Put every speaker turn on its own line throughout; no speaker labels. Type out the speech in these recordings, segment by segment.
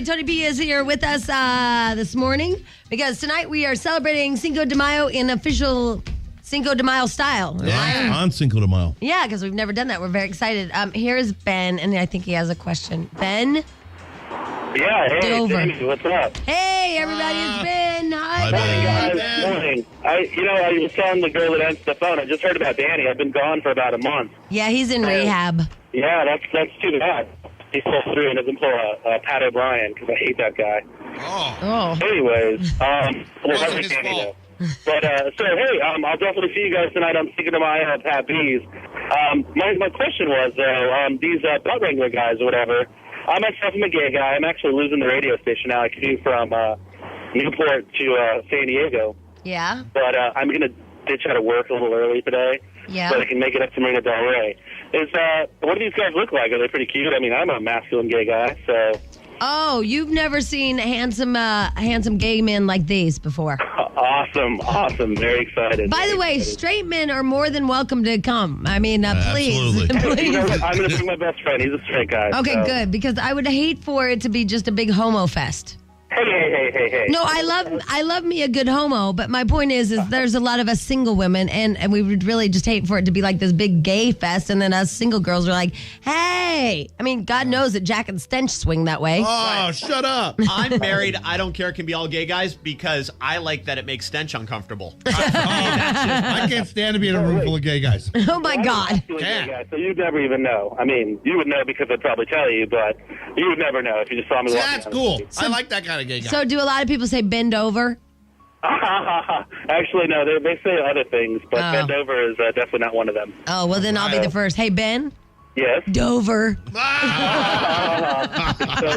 right, Tony P is here with us this morning because tonight we are celebrating Cinco De Mayo in official Cinco de Mayo style.
Yeah, on Cinco de Mayo.
Yeah, because we've never done that. We're very excited. Here's Ben, and I think he has a question. Ben?
Yeah, hey,
Dover.
Jamie, what's up?
Hey, everybody, it's Ben. Hi,
Ben.
Guys, morning. I was telling the girl that answered the phone, I just heard about Danny. I've been gone for about a month.
Yeah, he's in rehab.
Yeah, that's too bad. He pulls through and doesn't pull a Pat O'Brien because I hate that guy.
Oh.
Anyways, well,
Wasn't
his
his
Danny,
fault.
though. But, so, hey, I'll definitely see you guys tonight on Cinco de Mayo at Pat B's. My question was, these butt wrangler guys or whatever, I myself am a gay guy. I'm actually losing the radio station now. I commute from Newport to San Diego.
Yeah?
But I'm going to ditch out of work a little early today
Yeah.
so I can make it up to Marina Del Rey. What do these guys look like? Are they pretty cute? I mean, I'm a masculine gay guy, so...
Oh, you've never seen handsome gay men like these before.
Awesome. Very excited.
By the way, straight men are more than welcome to come. I mean, please.
Absolutely.
You know what? I'm going to bring my best friend. He's a straight guy.
Okay,
so.
good, because I would hate for it to be just a big homo fest.
Hey.
No, I love me a good homo, but my point is there's a lot of us single women, and we would really just hate for it to be like this big gay fest, and then us single girls are like, hey. I mean, God knows that Jack and Stench swing that way.
Oh, shut up.
I'm married. I don't care. It can be all gay guys because I like that it makes Stench uncomfortable.
I can't stand to be in a room full of gay guys.
Oh, my God.
Gay guy, so you'd never even know. I mean, you would know because I'd probably tell you, but you would never know if you just saw me walking
That's
down the
cool.
street.
I like that kind of gay guy.
So do a lot of people say bend over?
Actually, no, they say other things, but bend over is definitely not one of them.
Oh, well, then I'll be the first. Hey, Ben?
Yes.
Dover.
So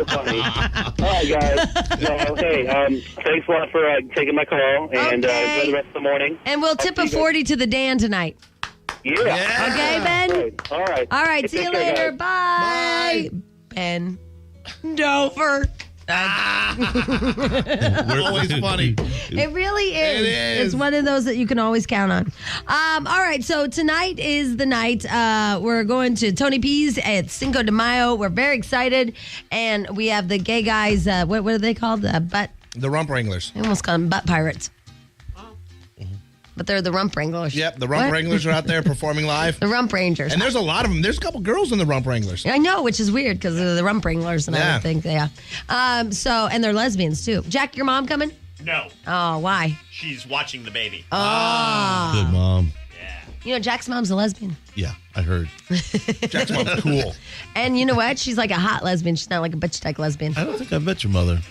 funny. All right, guys. No, hey, thanks a lot for taking my call, and
Okay.
enjoy the rest of the morning.
And we'll tip a 40 to the Dan tonight.
Yeah.
Okay, Ben?
Great. All right.
All right,
Hey,
see you
take care,
later.
guys.
Bye. Ben. Dover.
Always funny.
It really is.
It is.
It's one of those that you can always count on. All right, so tonight is the night. We're going to Tony P's at Cinco de Mayo. We're very excited. And we have the gay guys, what are they called?
The rump wranglers.
I almost call them butt pirates. But they're the rump wranglers.
Yep, the rump
What?
wranglers are out there performing live.
The rump rangers.
And there's a lot of them. There's a couple girls in the rump wranglers.
I know, which is weird because they're the rump wranglers, and I
Yeah.
would think they are. And they're lesbians too. Jack, your mom coming?
No,
Oh, why?
she's watching the baby.
Oh.
Good mom.
Yeah.
You know, Jack's mom's a lesbian.
Yeah, I heard. Jack's mom's cool.
And you know what? She's like a hot lesbian. She's not like a bitch type lesbian.
I don't think I've met your mother.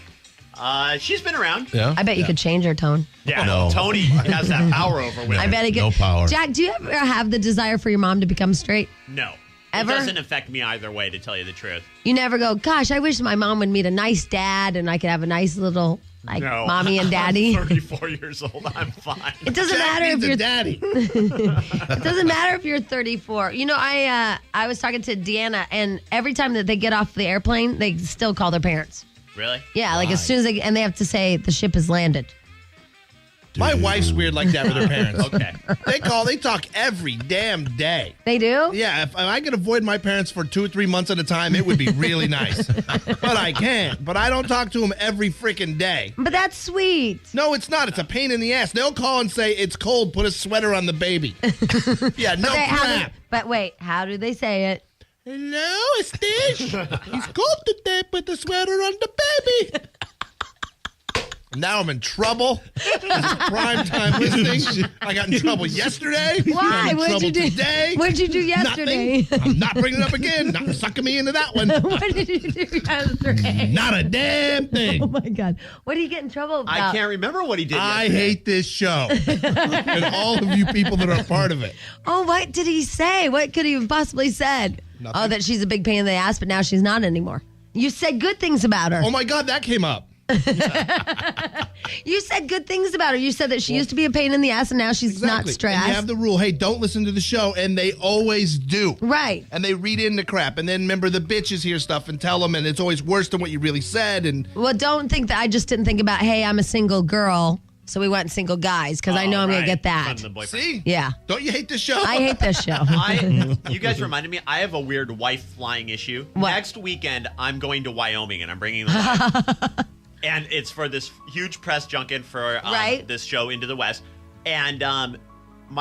She's been around.
Yeah?
I bet you could change her tone.
Yeah.
No.
Tony has that power over women.
I bet he could.
No power.
Jack, do you ever have the desire for your mom to become straight?
No.
Ever?
It doesn't affect me either way, to tell you the truth.
You never go, gosh, I wish my mom would meet a nice dad and I could have a nice little, like,
No.
mommy and daddy.
I'm 34 years old. I'm fine.
It doesn't
Jack
matter if
needs a
you're
daddy.
It doesn't matter if you're 34. You know, I was talking to Deanna, and every time that they get off the airplane, they still call their parents.
Really?
Yeah, like as soon as they have to say the ship has landed.
My wife's weird like that with her parents.
Okay.
They talk every damn day.
They do?
Yeah, if I could avoid my parents for 2 or 3 months at a time, it would be really nice. But I can't. But I don't talk to them every freaking day.
But that's sweet.
No, it's not. It's a pain in the ass. They'll call and say, it's cold, put a sweater on the baby. Yeah, no crap.
But wait, how do they say it?
Hello, Stitch. It's cold today, put the sweater on the baby. Now I'm in trouble. This is prime time listening. I got in trouble yesterday.
Why?
I'm in
What'd you
trouble
do?
today.
What'd you do yesterday?
Nothing. I'm not bringing it up again. Not sucking me into that one.
What did you do yesterday?
Not a damn thing.
Oh my God. What did he get in trouble about?
I can't remember what he did
I
yesterday.
hate this show. And all of you people that are a part of it.
Oh, what did he say? What could he have possibly said?
Nothing.
Oh, that she's a big pain in the ass, but now she's not anymore. You said good things about her.
Oh my God, that came up.
You said good things about her. You said that she used to be a pain in the ass and now she's not
Exactly.
stressed.
And you have the rule, hey, don't listen to the show. And they always do.
Right.
And they read into crap. And then remember the bitches hear stuff and tell them, and it's always worse than what you really said. And
Well, don't think that I just didn't think about, hey, I'm a single girl. So we went single guys because I know I'm going to get that.
See?
Yeah.
Don't you hate this show?
I hate this show.
You guys reminded me, I have a weird wife flying issue.
What?
Next weekend, I'm going to Wyoming, and I'm bringing the wife. And it's for this huge press junket for this show, Into the West. And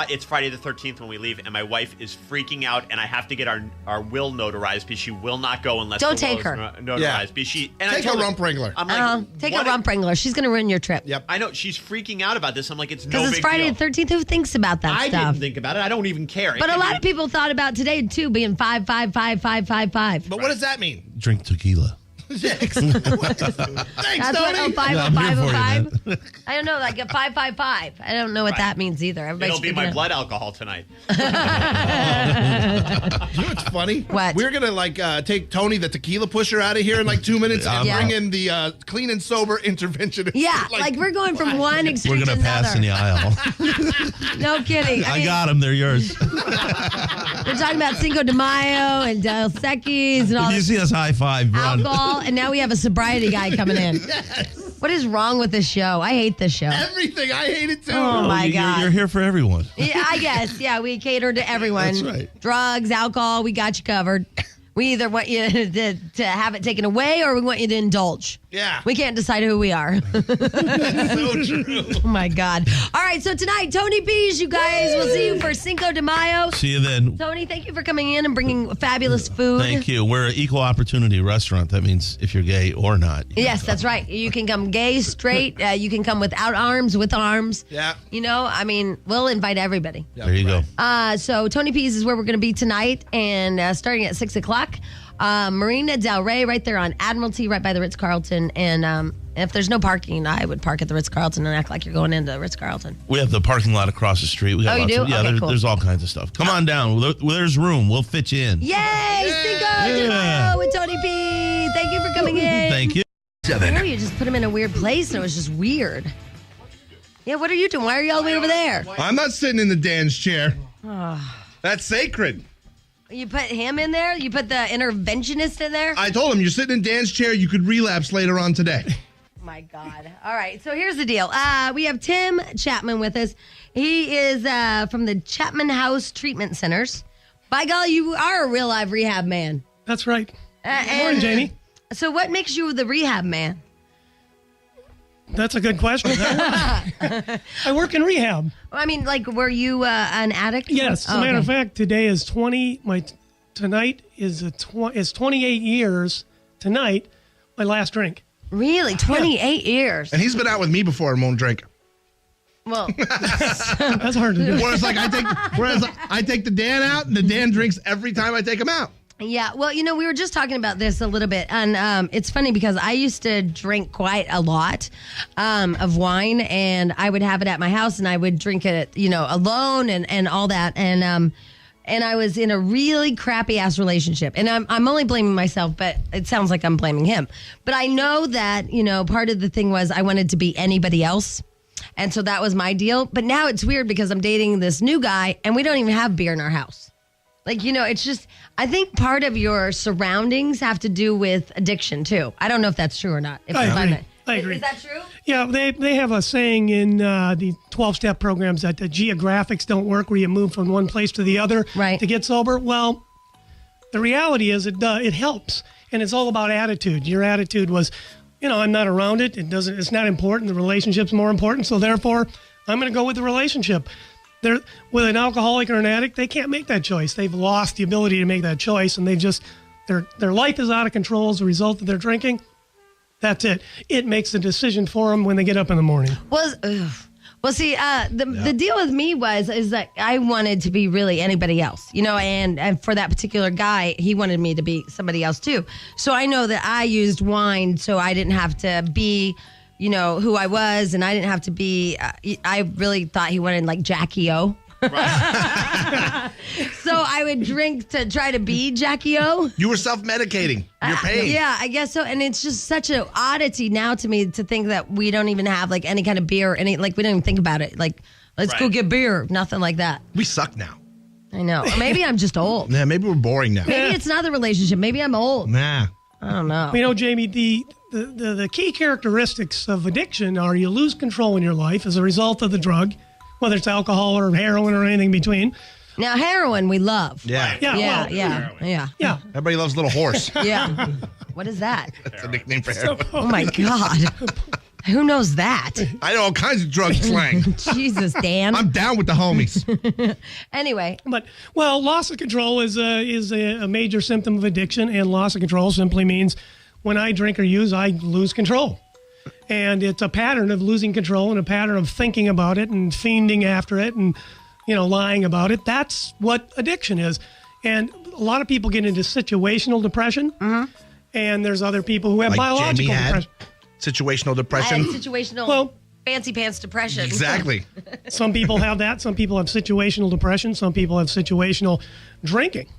it's Friday the 13th when we leave, and my wife is freaking out, and I have to get our will notarized because she will not go unless
Don't
the will
take her.
is notarized.
Yeah. Take a rump wrangler.
I'm like,
take a rump wrangler. She's going to ruin your trip.
Yep.
I know. She's freaking out about this. I'm like, it's no big
Because it's Friday
deal.
the 13th. Who thinks about that
I
stuff?
didn't think about it. I don't even care.
But a lot of people thought about today, too, being 5, 5, 5, 5, 5, 5.
But what does that mean?
Drink tequila.
Thanks,
That's
Tony.
what, 5,
I'm here
5,
for you,
5.
man.
I don't know, like a 5, 5, 5. I don't know what that means either. Everybody's
It'll be my blood alcohol tonight.
You know what's funny?
What?
We're going to take Tony, the tequila pusher, out of here in like 2 minutes and
Yeah.
bring in the clean and sober interventionist.
Yeah, like we're going from one extreme
We're
to
going to pass in
another.
the aisle.
No kidding.
I got them. They're yours.
We're talking about Cinco de Mayo and Dos Equis and all
If you
this
see us high five, run.
alcohol, and now we have a sobriety guy coming in.
Yes.
What is wrong with this show? I hate this show.
Everything. I hate it too.
Oh, my God.
You're here for everyone.
Yeah, I guess. Yeah, we cater to everyone.
That's right.
Drugs, alcohol, we got you covered. We either want you to have it taken away or we want you to indulge.
Yeah.
We can't decide who we are.
So true.
Oh, my God. All right, so tonight, Tony B's, you guys. We'll see you for Cinco de Mayo.
See you then.
Tony, thank you for coming in and bringing fabulous food.
Thank you. We're an equal opportunity restaurant. That means if you're gay or not.
Yes, that's right. You can come gay, straight. You can come without arms, with arms.
Yeah.
You know, I mean, we'll invite everybody.
There you go.
So Tony P's is where we're going to be tonight, and starting at 6 o'clock. Marina Del Rey, right there on Admiralty, right by the Ritz-Carlton. And if there's no parking, I would park at the Ritz-Carlton and act like you're going into the Ritz-Carlton.
We have the parking lot across the street. We got
Oh, you
lots
do?
Of,
Okay, cool.
There's all kinds of stuff. Come on down. There's room. We'll fit you in.
Yay! Cinco de Mayo with Tony P. Thank you for coming in.
Thank you.
I know you just put him in a weird place, and it was just weird. Yeah, what are you doing? Why are you all the way over there?
I'm not sitting in the Dan's chair. That's sacred.
You put him in there? You put the interventionist in there?
I told him, you're sitting in Dan's chair. You could relapse later on today.
My God. All right. So here's the deal. We have Tim Chapman with us. He is from the Chapman House Treatment Centers. By golly, you are a real live rehab man.
That's right.
Good
morning, Jamie.
So what makes you the rehab man?
That's a good question. I work in rehab.
I mean, like, were you an addict?
Yes. As a matter of fact, today is tonight is 28 years. Tonight, my last drink.
Really? 28 years?
And he's been out with me before and won't drink.
Well,
That's hard to do.
Whereas I take the Dan out, and the Dan drinks every time I take him out.
yeah. Well, you know, we were just talking about this a little bit. And it's funny because I used to drink quite a lot of wine. And I would have it at my house and I would drink it, you know, alone and all that. And I was in a really crappy ass relationship. And I'm only blaming myself, but it sounds like I'm blaming him. But I know that, you know, part of the thing was I wanted to be anybody else. And so that was my deal. But now it's weird because I'm dating this new guy and we don't even have beer in our house. Like, you know, it's just, I think part of your surroundings have to do with addiction too. I don't know if that's true or not.
I agree.
Is that true?
Yeah, they have a saying in the 12-step programs that the geographics don't work where you move from one place to the other
Right.
to get sober. Well, the reality is it helps. And it's all about attitude. Your attitude was, you know, I'm not around it. It's not important. The relationship's more important. So therefore, I'm going to go with the relationship. With an alcoholic or an addict, they can't make that choice. They've lost the ability to make that choice, and their life is out of control as a result of their drinking. That's it. It makes the decision for them when they get up in the morning.
Well, see, the deal with me is that I wanted to be really anybody else, you know, and for that particular guy, he wanted me to be somebody else too. So I know that I used wine so I didn't have to be, you know, who I was, and I didn't have to be, I really thought he wanted like Jackie O.
Right.
So I would drink to try to be Jackie O.
You were self-medicating your pain.
Yeah, I guess so. And it's just such an oddity now to me to think that we don't even have like any kind of beer, we don't even think about it. Like, let's go get beer. Nothing like that.
We suck now.
I know. Or maybe I'm just old.
Yeah, maybe we're boring now.
Maybe it's not the relationship. Maybe I'm old.
Nah.
I don't know.
You know, Jamie, the key characteristics of addiction are you lose control in your life as a result of the drug, whether it's alcohol or heroin or anything between.
Now, heroin we love.
Yeah.
Yeah.
Everybody loves Little Horse.
Yeah. What is that?
That's a nickname for heroin.
Oh, my God. Who knows that?
I know all kinds of drug slang.
Jesus, Dan.
I'm down with the homies.
Anyway.
But, loss of control is a major symptom of addiction, and loss of control simply means when I drink or use, I lose control. And it's a pattern of losing control and a pattern of thinking about it and fiending after it and, lying about it. That's what addiction is. And a lot of people get into situational depression. Mm-hmm. And there's other people who have biological depression.
Situational depression.
I had situational fancy pants depression.
Exactly.
Some people have that. Some people have situational depression. Some people have situational drinking,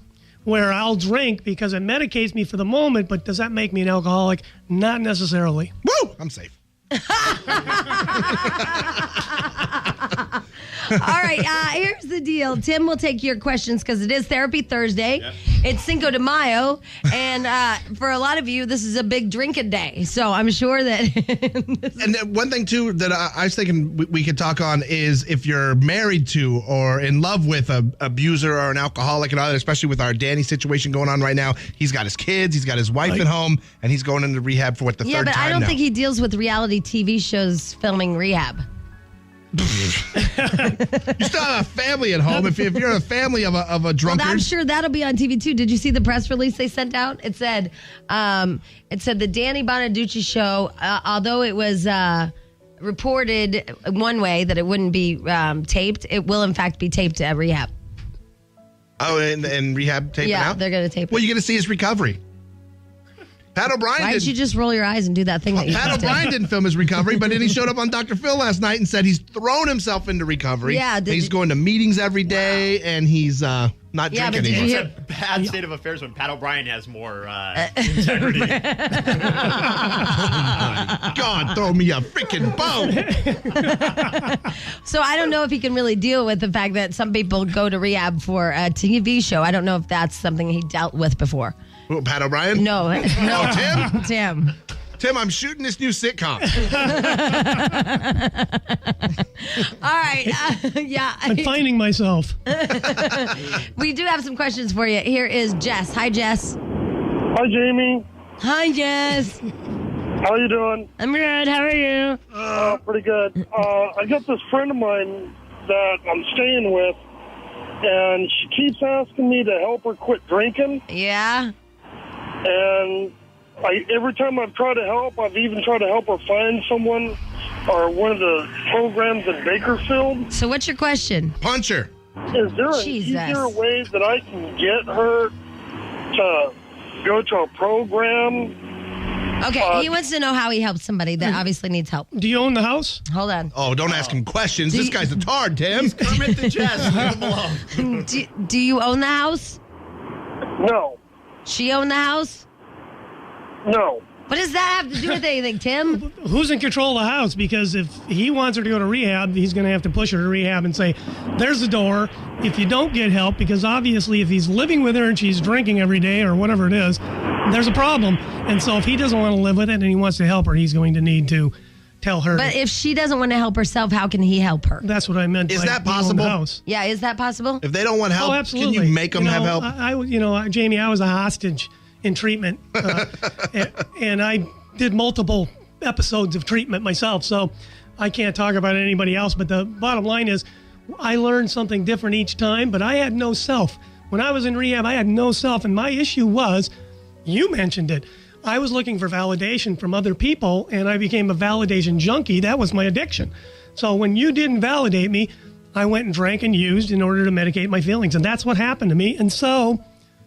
where I'll drink because it medicates me for the moment, but does that make me an alcoholic? Not necessarily.
Woo! I'm safe.
All right, here's the deal. Tim will take your questions because it is Therapy Thursday. Yep. It's Cinco de Mayo, and for a lot of you, this is a big drinking day. So I'm sure that...
And one thing, too, that I was thinking we could talk on is if you're married to or in love with an abuser or an alcoholic and other, especially with our Danny situation going on right now. He's got his kids, he's got his wife at home, and he's going into rehab for the third time now.
Yeah, but I don't think he deals with reality TV shows filming rehab.
You still have a family at home. If you're a family of a drunkard,
well, I'm sure that'll be on TV too. Did you see the press release they sent out? It said the Danny Bonaduce show, although it was reported one way that it wouldn't be taped, it will in fact be taped at rehab.
Oh, and rehab taping out?
Yeah, they're going to tape it.
Well, you're going to see his recovery. Pat O'Brien
Why did you just roll your eyes and do that thing that you
Pat O'Brien didn't film his recovery, but then he showed up on Dr. Phil last night and said he's thrown himself into recovery.
Yeah.
He's going to meetings every day, and he's not drinking anymore.
It's a bad state of affairs when Pat O'Brien has more integrity.
God, throw me a freaking bone.
So I don't know if he can really deal with the fact that some people go to rehab for a TV show. I don't know if that's something he dealt with before.
Who, Pat O'Brien?
No.
Oh, Tim?
Tim,
I'm shooting this new sitcom.
All right.
I'm finding myself.
We do have some questions for you. Here is Jess. Hi, Jess.
Hi, Jamie.
Hi, Jess.
How you doing?
I'm good. How are you?
Pretty good. I got this friend of mine that I'm staying with, and she keeps asking me to help her quit drinking.
Yeah.
And every time I've tried to help, I've even tried to help her find someone or one of the programs in Bakersfield.
So what's your question?
Punch her.
Is there an easier way that I can get her to go to a program?
Okay, he wants to know how he helps somebody that obviously needs help.
Do you own the house?
Hold on.
Oh, don't ask him questions. This guy's a tard, Tim.
He's Kermit the Jess. Leave him alone.
Do you own the house?
No.
She own the house?
No.
What does that have to do with anything, Tim?
Who's in control of the house? Because if he wants her to go to rehab, he's going to have to push her to rehab and say, there's the door. If you don't get help, because obviously if he's living with her and she's drinking every day or whatever it is, there's a problem. And so if he doesn't want to live with it and he wants to help her, he's going to need to tell her.
But if she doesn't want to help herself, how can he help her?
That's what I meant.
Is that possible?
Yeah, is that possible?
If they don't want help,
absolutely.
Can you make them have help?
Jamie, I was a hostage in treatment, and I did multiple episodes of treatment myself, so I can't talk about anybody else. But the bottom line is, I learned something different each time, but I had no self. When I was in rehab, I had no self, and my issue was, you mentioned it, I was looking for validation from other people, and I became a validation junkie. That was my addiction. So when you didn't validate me, I went and drank and used in order to medicate my feelings, and that's what happened to me. And so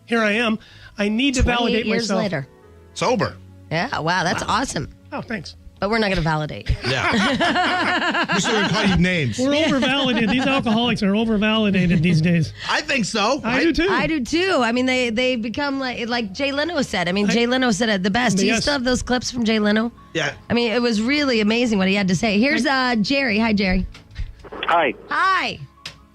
here I am. I need to validate
years
myself.
Later.
Sober.
Yeah, wow, that's awesome.
Oh, thanks.
But we're not going to validate.
Yeah. We're still going to call you names.
We're over-validated. These alcoholics are over-validated these days.
I think so.
I do too.
I do too. I mean, they become like Jay Leno said. I mean, Jay Leno said it the best. Do you still have those clips from Jay Leno?
Yeah.
I mean, it was really amazing what he had to say. Here's Jerry. Hi, Jerry.
Hi.
Hi.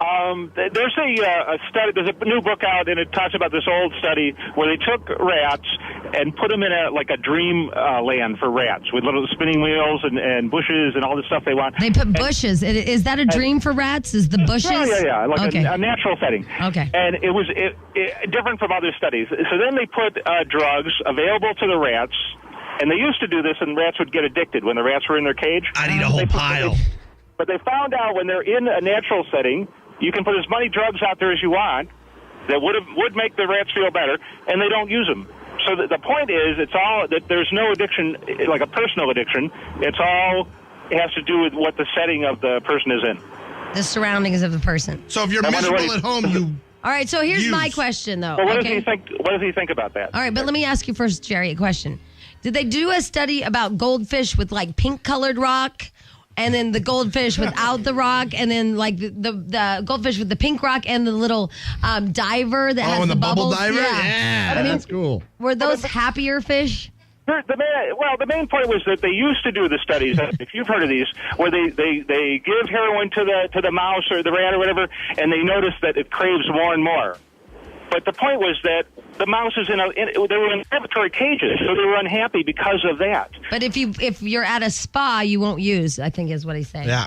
There's a study. There's a new book out, and it talks about this old study where they took rats and put them in a dream land for rats with little spinning wheels and bushes and all the stuff they want.
They put bushes. Is that a dream for rats? Is the bushes?
Yeah, like
okay.
a natural setting.
Okay.
And it was different from other studies. So then they put drugs available to the rats, and they used to do this, and rats would get addicted when the rats were in their cage.
I'd eat a whole pile.
But they found out when they're in a natural setting, you can put as many drugs out there as you want that would make the rats feel better, and they don't use them. So the point is, it's all that there's no addiction, like a personal addiction. It has to do with what the setting of the person is in.
The surroundings of the person.
So if you're miserable at home, you...
All right, so here's my question, though.
Well, what does he think about that?
All right, but let me ask you first, Jerry, a question. Did they do a study about goldfish with, like, pink-colored rock, and then the goldfish without the rock, and then, like, the goldfish with the pink rock and the little diver that has
and
the
bubble
bubbles?
diver? Yeah, that's cool.
Were those happier fish?
The main point was that they used to do the studies, if you've heard of these, where they give heroin to the mouse or the rat or whatever, and they notice that it craves more and more. But the point was that the mouses they were in laboratory cages, so they were unhappy because of that.
But if you're at a spa, you won't use, I think is what he's saying.
Yeah.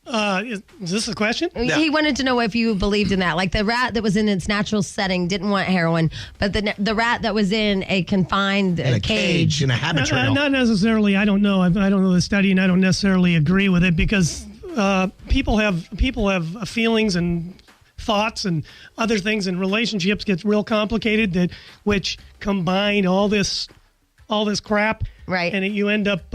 Is this a question?
Yeah.
He wanted to know if you believed in that. Like the rat that was in its natural setting didn't want heroin, but the rat that was in a confined cage.
In a habit trail.
Not necessarily. I don't know. I don't know the study, and I don't necessarily agree with it because people have feelings and thoughts and other things, and relationships get real complicated which combine all this crap.
Right.
And you end up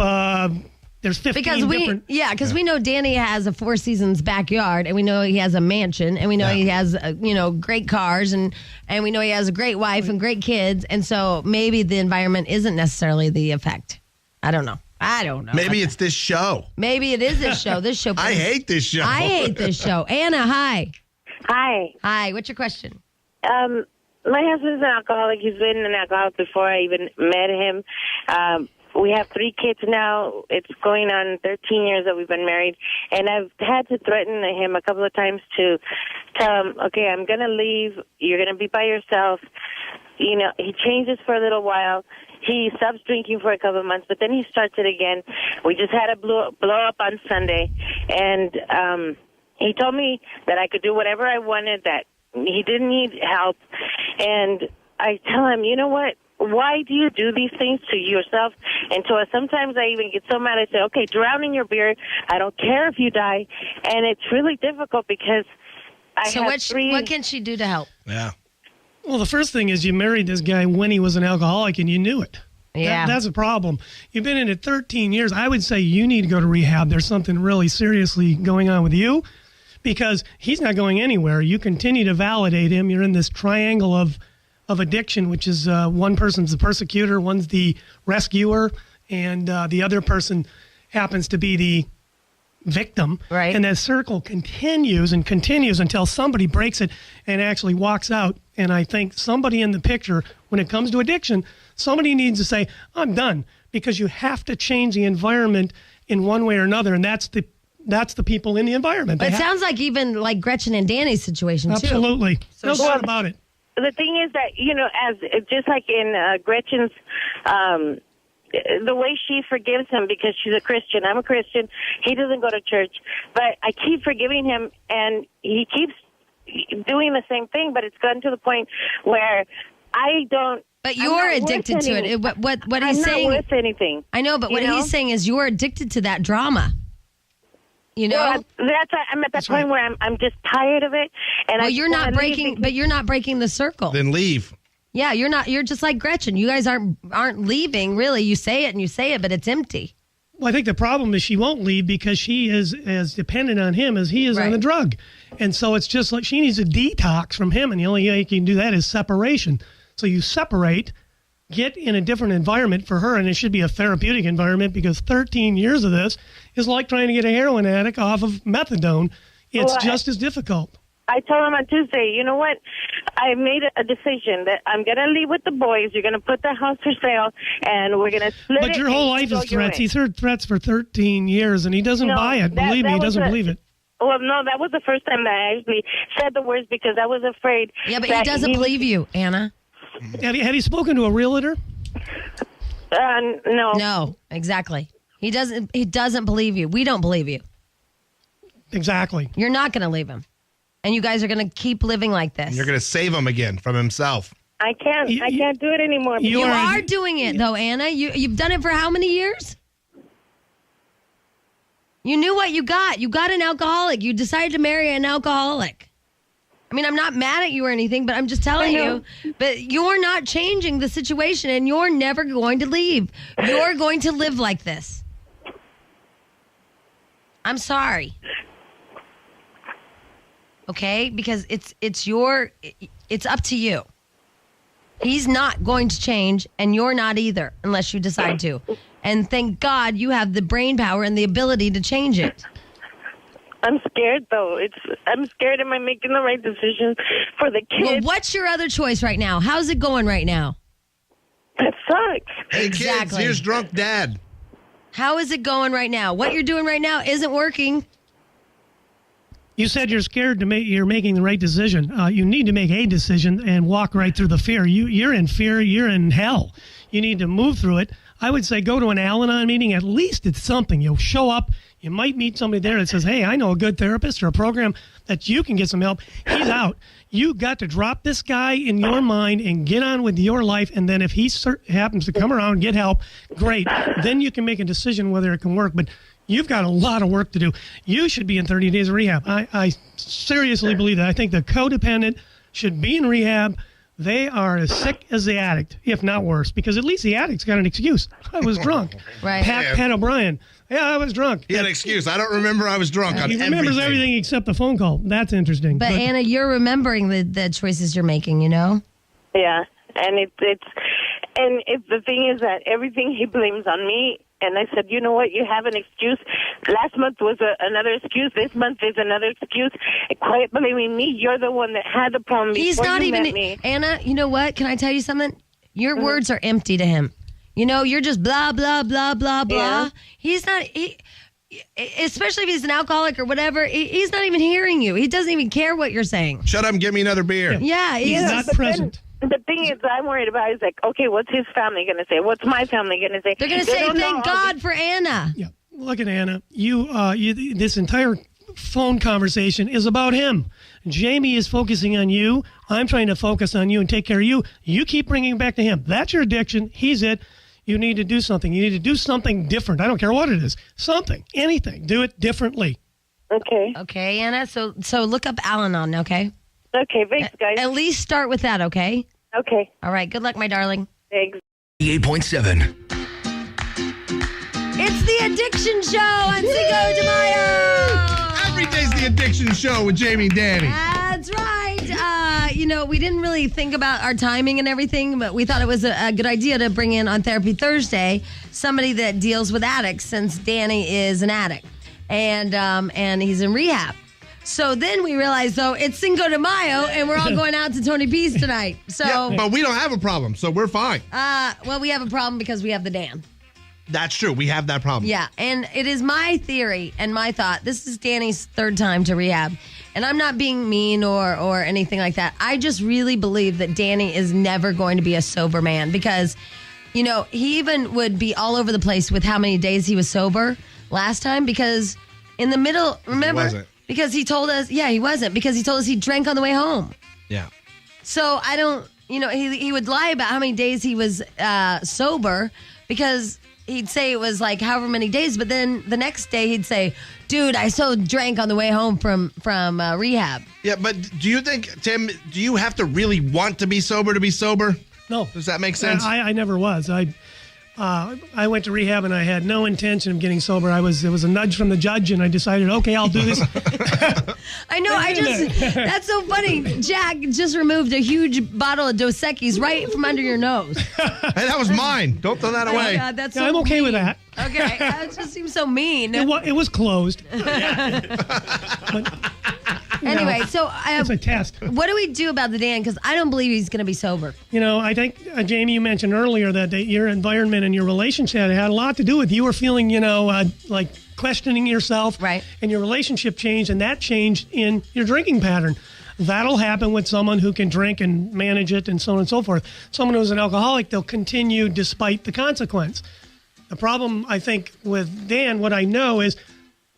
there's 15 different...
Because we know Danny has a Four Seasons backyard, and we know he has a mansion, and we know he has, great cars, and we know he has a great wife and great kids, and so maybe the environment isn't necessarily the effect. I don't know.
Maybe it's this show.
Maybe it is this show. This show.
I hate this show.
I hate this show. Anna, hi.
Hi.
Hi. What's your question?
My husband's an alcoholic. He's been an alcoholic before I even met him. We have 3 kids now. It's going on 13 years that we've been married. And I've had to threaten him a couple of times to tell him, okay, I'm going to leave. You're going to be by yourself. He changes for a little while. He stops drinking for a couple of months, but then he starts it again. We just had a blow up on Sunday. And he told me that I could do whatever I wanted, that he didn't need help. And I tell him, you know what? Why do you do these things to yourself and to us? Sometimes I even get so mad, I say, okay, drown in your beer. I don't care if you die. And it's really difficult because
what can she do to help?
Yeah.
Well, the first thing is you married this guy when he was an alcoholic and you knew it.
Yeah.
That's a problem. You've been in it 13 years. I would say you need to go to rehab. There's something really seriously going on with you because he's not going anywhere. You continue to validate him. You're in this triangle of addiction, which is one person's the persecutor, one's the rescuer, and the other person happens to be the victim.
Right.
And that circle continues and continues until somebody breaks it and actually walks out. And I think somebody in the picture, when it comes to addiction, somebody needs to say, I'm done, because you have to change the environment in one way or another, and that's the people in the environment.
But it sounds like even like Gretchen and Danny's situation, too.
Absolutely. No doubt about it.
The thing is that, as just like in Gretchen's, the way she forgives him because she's a Christian. I'm a Christian. He doesn't go to church. But I keep forgiving him, and he keeps doing the same thing, but it's gotten to the point where I don't.
But you're addicted to it. What he's saying.
I'm not worth anything.
I know, but what he's saying is you're addicted to that drama.
Well, I'm at that point where I'm just tired of it, and
you're not breaking the circle.
Then leave.
Yeah, you're not. You're just like Gretchen. You guys aren't leaving, really. You say it, but it's empty.
Well, I think the problem is she won't leave because she is as dependent on him as he is on the drug, and so it's just like she needs a detox from him, and the only way you can do that is separation. So you separate, get in a different environment for her, and it should be a therapeutic environment because 13 years of this is like trying to get a heroin addict off of methadone. It's just as difficult.
I told him on Tuesday, you know what? I made a decision that I'm going to leave with the boys. You're going to put the house for sale, and we're going to split it.
But your whole life is threats. He's heard threats for 13 years, and he doesn't buy it. Believe me, he doesn't believe it.
Well, no, that was the first time that I actually said the words because I was afraid.
Yeah, but he doesn't believe you, Anna.
Have you spoken to a realtor?
No.
No, exactly. He doesn't believe you. We don't believe you.
Exactly.
You're not going to leave him. And you guys are going to keep living like this.
And you're going to save him again from himself.
I can't do it anymore.
You are doing it, though, Anna. You've done it for how many years? You knew what you got. You got an alcoholic. You decided to marry an alcoholic. I mean, I'm not mad at you or anything, but I'm just telling you. But you're not changing the situation, and you're never going to leave. You're going to live like this. I'm sorry. Okay? Because it's up to you. He's not going to change, and you're not either, unless you decide to. And thank God you have the brain power and the ability to change it.
I'm scared, though. I'm scared. Am I making the right decision for the kids?
Well, what's your other choice right now? How's it going right now?
That sucks.
Hey, kids, here's drunk dad.
How is it going right now? What you're doing right now isn't working.
You said you're scared you're making the right decision. You need to make a decision and walk right through the fear. You're in fear. You're in hell. You need to move through it. I would say go to an Al-Anon meeting. At least it's something. You'll show up. You might meet somebody there that says, hey, I know a good therapist or a program that you can get some help. He's out. You got to drop this guy in your mind and get on with your life. And then if he happens to come around and get help, great. Then you can make a decision whether it can work. But you've got a lot of work to do. You should be in 30 days of rehab. I seriously believe that. I think the codependent should be in rehab. They are as sick as the addict, if not worse, because at least the addict's got an excuse. I was drunk.
Right.
Pat O'Brien. Yeah, I was drunk.
He had an excuse. I don't remember I was drunk on
He remembers everything except the phone call. That's interesting.
But Anna, you're remembering the choices you're making, you know?
Yeah, and it's the thing is that everything he blames on me. And I said, you know what? You have an excuse. Last month was another excuse. This month is another excuse. Quit blaming me. You're the one that had the problem before
He's not
you
even
met me.
Anna, you know what? Can I tell you something? Your words are empty to him. You know, you're just blah, blah, blah, blah, blah.
Yeah.
He's not, especially if he's an alcoholic or whatever, he's not even hearing you. He doesn't even care what you're saying.
Shut up and get me another beer.
Yeah,
he's not present.
The thing is, I'm worried about is like, okay, what's his family going to say? What's my family going to say?
They're going to say, thank God for Anna.
Yeah, look at Anna. You, this entire phone conversation is about him. Jamie is focusing on you. I'm trying to focus on you and take care of you. You keep bringing it back to him. That's your addiction. He's it. You need to do something. You need to do something different. I don't care what it is. Something, anything. Do it differently.
Okay.
Okay, Anna. So look up Al-Anon, okay?
Okay, thanks, guys.
At least start with that, okay?
Okay.
All right. Good luck, my darling.
Thanks.
88.7.
It's the Addiction Show on Cinco de Mayo.
Every day's the Addiction Show with Jamie and Danny.
That's right. We didn't really think about our timing and everything, but we thought it was a good idea to bring in on Therapy Thursday somebody that deals with addicts, since Danny is an addict and he's in rehab. So then we realized, though, it's Cinco de Mayo, and we're all going out to Tony P's tonight. So,
yeah, but we don't have a problem, so we're fine.
Well, we have a problem because we have the Dan.
That's true. We have that problem.
Yeah, and it is my theory and my thought. This is Danny's third time to rehab, and I'm not being mean or anything like that. I just really believe that Danny is never going to be a sober man because, he even would be all over the place with how many days he was sober last time because in the middle, remember?
He wasn't.
Because he told us, he wasn't, because he told us he drank on the way home.
Yeah.
So I don't, he would lie about how many days he was sober because he'd say it was like however many days, but then the next day he'd say, dude, I so drank on the way home from rehab.
Yeah, but do you think, Tim, do you have to really want to be sober?
No.
Does that make sense?
I never was. I went to rehab and I had no intention of getting sober. It was a nudge from the judge and I decided, okay, I'll do this.
I know. That's so funny. Jack just removed a huge bottle of Dos Equis right from under your nose.
Hey, that was mine. Don't throw that away.
Oh, God, that's so
I'm okay
mean.
with that.
Okay. That just seems so mean.
It was closed.
Anyway, so
it's a test.
What do we do about the Dan? Because I don't believe he's going to be sober.
I think, Jamie, you mentioned earlier that your environment and your relationship had a lot to do with you were feeling, like questioning yourself.
Right.
And your relationship changed, and that changed in your drinking pattern. That'll happen with someone who can drink and manage it and so on and so forth. Someone who's an alcoholic, they'll continue despite the consequence. The problem, I think, with Dan, what I know is,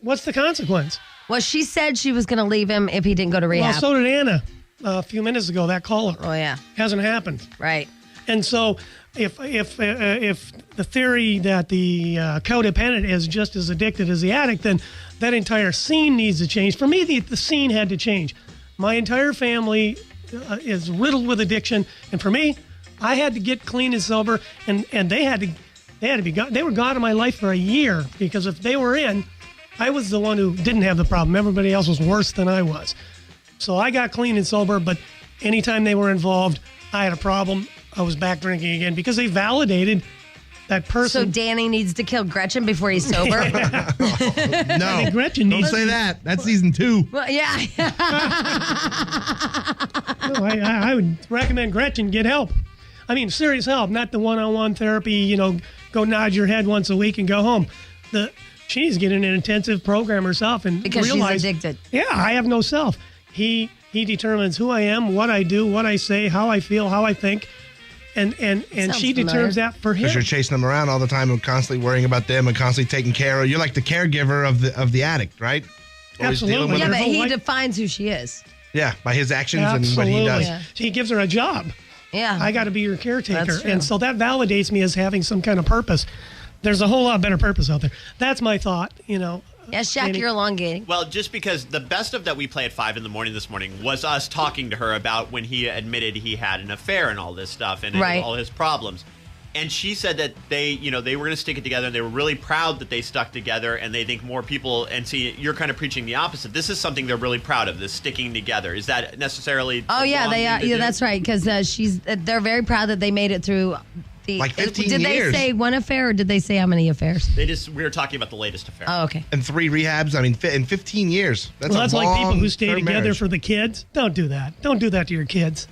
what's the consequence?
Well, she said she was going to leave him if he didn't go to rehab.
Well, so did Anna a few minutes ago, that caller.
Oh, yeah.
Hasn't happened.
Right.
And so if the theory that the codependent is just as addicted as the addict, then that entire scene needs to change. For me, the scene had to change. My entire family is riddled with addiction, and for me, I had to get clean and sober, and they were gone out of my life for a year, because if they were in, I was the one who didn't have the problem. Everybody else was worse than I was. So I got clean and sober, but anytime they were involved, I had a problem. I was back drinking again because they validated that person.
So Danny needs to kill Gretchen before he's sober?
No,
Gretchen
don't
needs
say that. That's season 2.
Well, yeah.
No, I would recommend Gretchen get help. I mean, serious help, not the one-on-one therapy, go nod your head once a week and go home. She needs to get in an intensive program herself and
because
realize,
she's addicted.
Yeah, I have no self. He determines who I am, what I do, what I say, how I feel, how I think. And she determines that for him.
Because you're chasing them around all the time and constantly worrying about them and constantly taking care of. You're like the caregiver of the addict, right? Always dealing
Absolutely.
with
Yeah,
her.
but he defines who she is.
Yeah, by his actions
Absolutely.
and what he does.
Yeah.
He gives her a job.
Yeah.
I got to be your caretaker.
That's true.
And so that validates me as having some kind of purpose. There's a whole lot better purpose out there. That's my thought,
Yes, Shaq, you're elongating.
Well, just because the best of that we play at 5 in the morning this morning was us talking to her about when he admitted he had an affair and all this stuff and
Right.
all his problems. And she said that they were going to stick it together, and they were really proud that they stuck together, and they think more people, and see, you're kind of preaching the opposite. This is something they're really proud of, this sticking together. Is that necessarily
Oh, yeah, they are. Yeah, that's right, because they're very proud that they made it through
Like 15
Did
years.
they say one affair, or did they say how many affairs?
We were talking about the latest affair.
Oh, okay.
And 3 rehabs. I mean, in 15 years. That's
That's like people who stay
long-term
together
marriage.
for the kids. Don't do that. Don't do that to your kids.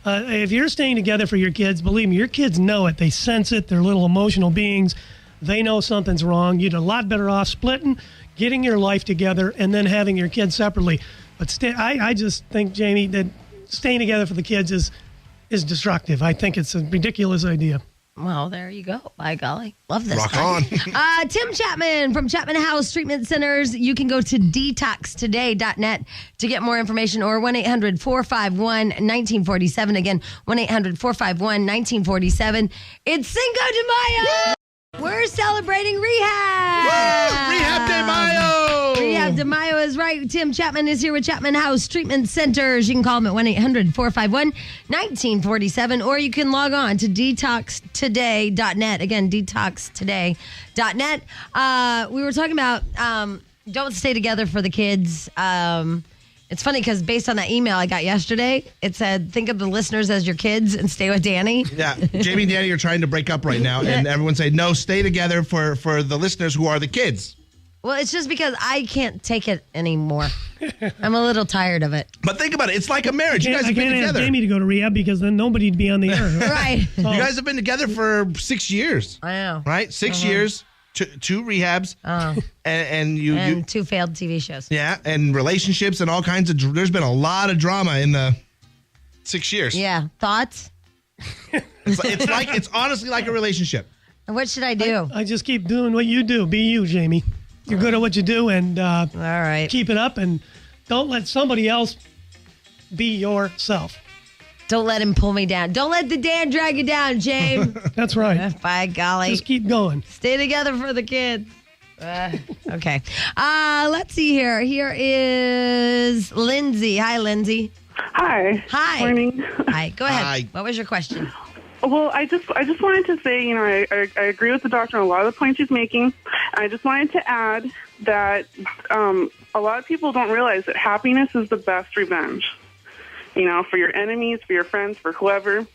If you're staying together for your kids, believe me, your kids know it. They sense it. They're little emotional beings. They know something's wrong. You'd a lot better off splitting, getting your life together, and then having your kids separately. But I just think, Jamie, that staying together for the kids is destructive. I think it's a ridiculous idea.
Well, there you go. By golly. Love this.
Rock
guy.
on.
Tim Chapman from Chapman House Treatment Centers. You can go to detoxtoday.net to get more information, or 1-800-451-1947. Again, 1-800-451-1947. It's Cinco de Mayo. We're celebrating Rehab.
Rehab de Mayo.
Rehab de Mayo is right. Tim Chapman is here with Chapman House Treatment Centers. You can call them at 1-800-451-1947, or you can log on to detoxtoday.net. Again, detoxtoday.net. We were talking about don't stay together for the kids. It's funny because based on that email I got yesterday, it said, think of the listeners as your kids and stay with Danny.
Yeah, Jamie and Danny are trying to break up right now, and everyone say, no, stay together for the listeners who are the kids.
Well, it's just because I can't take it anymore. I'm a little tired of it.
But think about it. It's like a marriage. You guys
I
have been
can't ask
together.
Jamie to go to rehab because then nobody'd be on the air.
Right.
You guys have been together for 6 years.
I know.
Right? 6 years, two rehabs,
Oh.
and you
2 failed TV shows.
yeah, and relationships and all kinds of. There's been a lot of drama in the 6 years.
Yeah. Thoughts?
It's honestly like a relationship.
What should I do?
I just keep doing what you do. Be you, Jamie. You're good at what you do, and
All right.
keep it up, and don't let somebody else be yourself.
Don't let him pull me down. Don't let the Dan drag you down, James.
That's right.
By golly.
Just keep going.
Stay together for the kids. Okay. Let's see here. Here is Lindsay. Hi, Lindsay.
Hi.
Hi.
Morning.
Hi. Go ahead.
Hi.
What was your question?
Well, I just wanted to say, I agree with the doctor on a lot of the points he's making. I just wanted to add that a lot of people don't realize that happiness is the best revenge. For your enemies, for your friends, for whoever.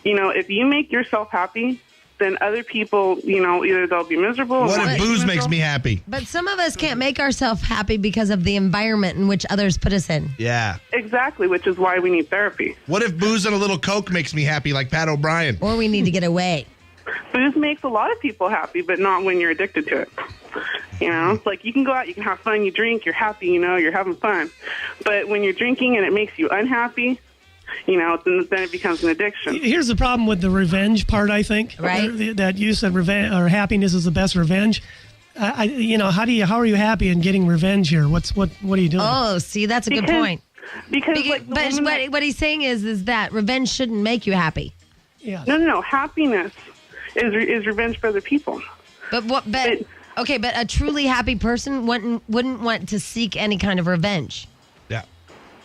If you make yourself happy, then other people, either they'll be miserable.
What if booze makes me happy?
But some of us can't make ourselves happy because of the environment in which others put us in.
Yeah.
Exactly, which is why we need therapy.
What if booze and a little Coke makes me happy, like Pat O'Brien?
Or we need to get away.
Booze makes a lot of people happy, but not when you're addicted to it. It's like you can go out, you can have fun, you drink, you're happy, you're having fun. But when you're drinking and it makes you unhappy, then it becomes an addiction.
Here's the problem with the revenge part, I think.
Right.
That you said revenge or happiness is the best revenge. How are you happy in getting revenge here? What are you doing?
Oh, see, that's a good point.
Because
what he's saying is that revenge shouldn't make you happy.
Yeah.
No. Happiness is revenge for other people.
But a truly happy person wouldn't want to seek any kind of revenge.
Yeah.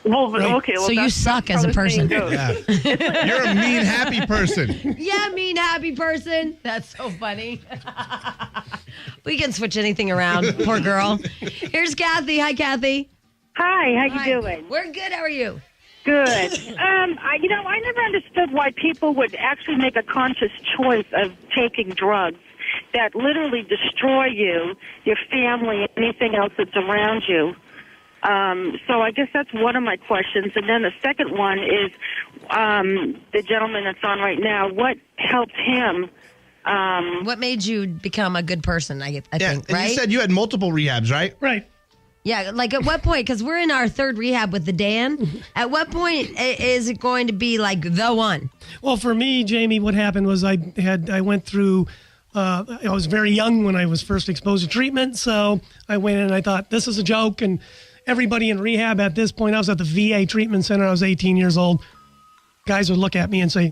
Well, okay. Well,
so you suck as a person.
Yeah. You're a mean, happy person.
Yeah, mean, happy person. That's so funny. We can switch anything around. Poor girl. Here's Kathy. Hi, Kathy.
Hi. How you doing?
We're good. How are you?
Good. I never understood why people would actually make a conscious choice of taking drugs that literally destroy you, your family, anything else that's around you. So I guess that's one of my questions. And then the second one is the gentleman that's on right now. What helped him?
What made you become a good person, I think,
and
right?
you said you had multiple rehabs, right?
Right.
Yeah, like at what point, because we're in our third rehab with the Dan, at what point is it going to be like the one?
Well, for me, Jamie, what happened was I went through, I was very young when I was first exposed to treatment, so I went in and I thought, this is a joke, and everybody in rehab at this point, I was at the VA treatment center, I was 18 years old, guys would look at me and say,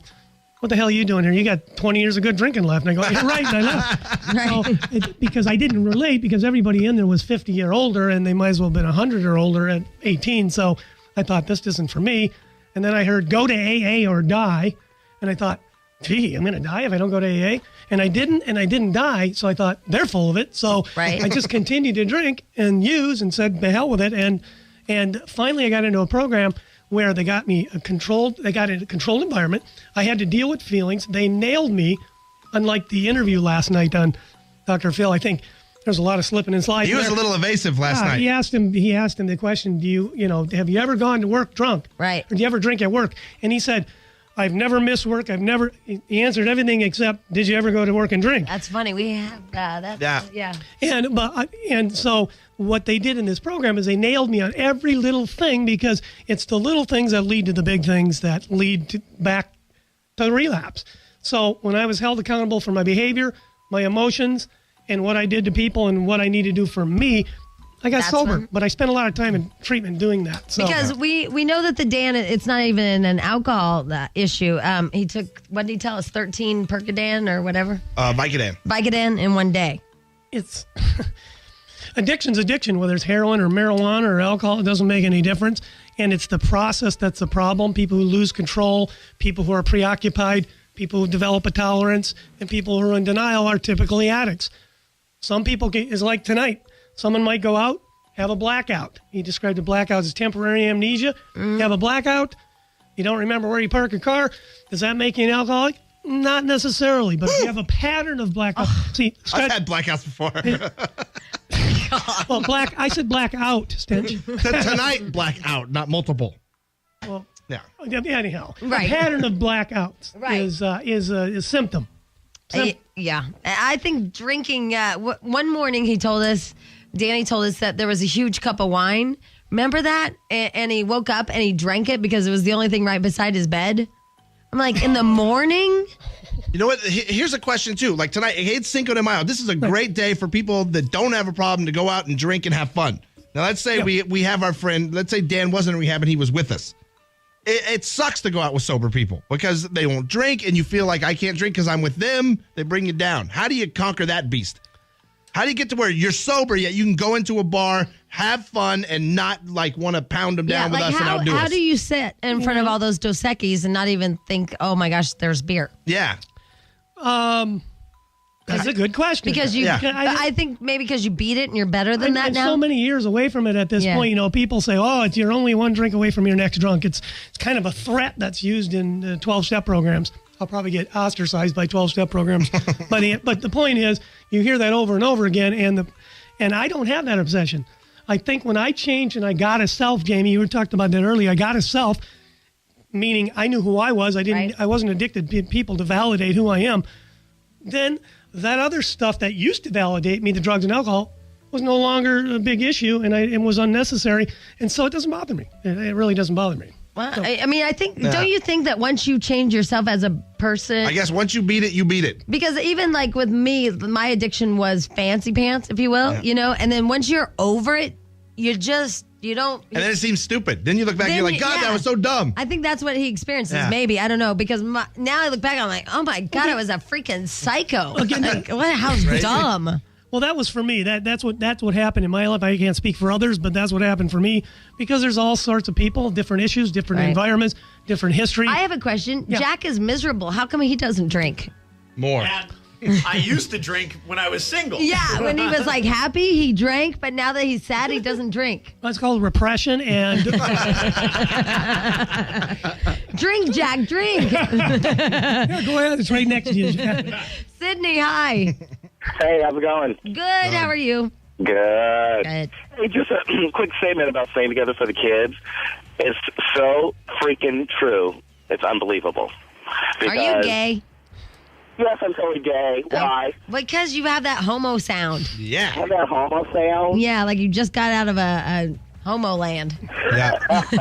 what the hell are you doing here? You got 20 years of good drinking left. And I go, you're right, and I left.
Right.
So because I didn't relate, because everybody in there was 50 or older, and they might as well have been 100 or older at 18. So I thought, this isn't for me. And then I heard, go to AA or die. And I thought, gee, I'm going to die if I don't go to AA. And I didn't die. So I thought, they're full of it. So
right.
I just continued to drink and use and said, the hell with it. And finally I got into a program where they got me in a controlled environment. I had to deal with feelings. They nailed me, unlike the interview last night on Dr. Phil. I think there's a lot of slipping and sliding.
He was a little evasive last night.
He asked him the question, have you ever gone to work drunk?
Right.
Or do you ever drink at work? And he said, I've never missed work. He answered everything except, did you ever go to work and drink?
That's funny. We have that. Yeah.
And so what they did in this program is they nailed me on every little thing, because it's the little things that lead to the big things that lead back to relapse. So when I was held accountable for my behavior, my emotions, and what I did to people and what I need to do for me, I got sober.
Fun.
But I spent a lot of time in treatment doing that. So.
Because we know that the Dan, it's not even an alcohol issue. He took, what did he tell us, 13 Percodan or whatever? Vicodin in one day.
It's addiction's addiction, whether it's heroin or marijuana or alcohol, it doesn't make any difference. And it's the process that's the problem. People who lose control, people who are preoccupied, people who develop a tolerance, and people who are in denial are typically addicts. Some people is like tonight. Someone might go out, have a blackout. He described the blackout as temporary amnesia. You have a blackout, you don't remember where you park your car. Does that make you an alcoholic? Not necessarily, but if you have a pattern of blackouts. See,
I've had blackouts before.
Well, I said blackout, Stench.
Tonight, blackout, not multiple.
Well,
yeah.
Anyhow,
right.
A pattern of blackouts is a symptom.
Yeah. I think drinking, one morning Danny told us that there was a huge cup of wine. Remember that? And he woke up and he drank it because it was the only thing right beside his bed. I'm like, in the morning?
You know what? Here's a question, too. Like tonight, it's Cinco de Mayo. This is a great day for people that don't have a problem to go out and drink and have fun. Now, let's say we have our friend, let's say Dan wasn't in rehab and he was with us. It sucks to go out with sober people because they won't drink and you feel like I can't drink because I'm with them. They bring you down. How do you conquer that beast? How do you get to where you're sober yet you can go into a bar, have fun, and not like want to pound them down with us and outdo us?
How do you sit in front of all those Dos Equis and not even think, oh my gosh, there's beer?
Yeah.
That's a good question.
Because I think maybe because you beat it and you're better than that
I'm
now.
so many years away from it at this point. People say, "Oh, you're only one drink away from your next drunk." It's kind of a threat that's used in 12-step programs. I'll probably get ostracized by 12-step programs. But the point is, you hear that over and over again, and I don't have that obsession. I think when I changed and I got a self, Jamie, you were talking about that earlier. I got a self, meaning I knew who I was. I wasn't addicted to people to validate who I am. Then that other stuff that used to validate me, the drugs and alcohol, was no longer a big issue, and it was unnecessary, and so it doesn't bother me. It really doesn't bother me.
Well, I mean, I think, don't you think that once you change yourself as a person?
I guess once you beat it, you beat it.
Because even like with me, my addiction was fancy pants, if you will, and then once you're over it, you don't.
And then it seems stupid. Then you look back and you're like, God, that was so dumb.
I think that's what he experiences, maybe. I don't know. Because now I look back, I'm like, oh my God, I was a freaking psycho. Like, how dumb.
Well, that was for me. That's what happened in my life. I can't speak for others, but that's what happened for me because there's all sorts of people, different issues, different environments, different history.
I have a question. Yeah. Jack is miserable. How come he doesn't drink?
More.
I used to drink when I was single.
Yeah, when he was like happy, he drank, but now that he's sad, he doesn't drink.
That's called repression and...
Drink, Jack, drink.
Yeah, go ahead. It's right next to you.
Sydney, hi.
Hey, how's it going?
Good. How are you?
Good.
Good.
Hey, just a quick statement about staying together for the kids. It's so freaking true. It's unbelievable.
Are you gay?
Yes, I'm totally gay. Why?
Because you have that homo sound.
Yeah.
Have that homo sound?
Yeah, like you just got out of a homo land.
Yeah.
That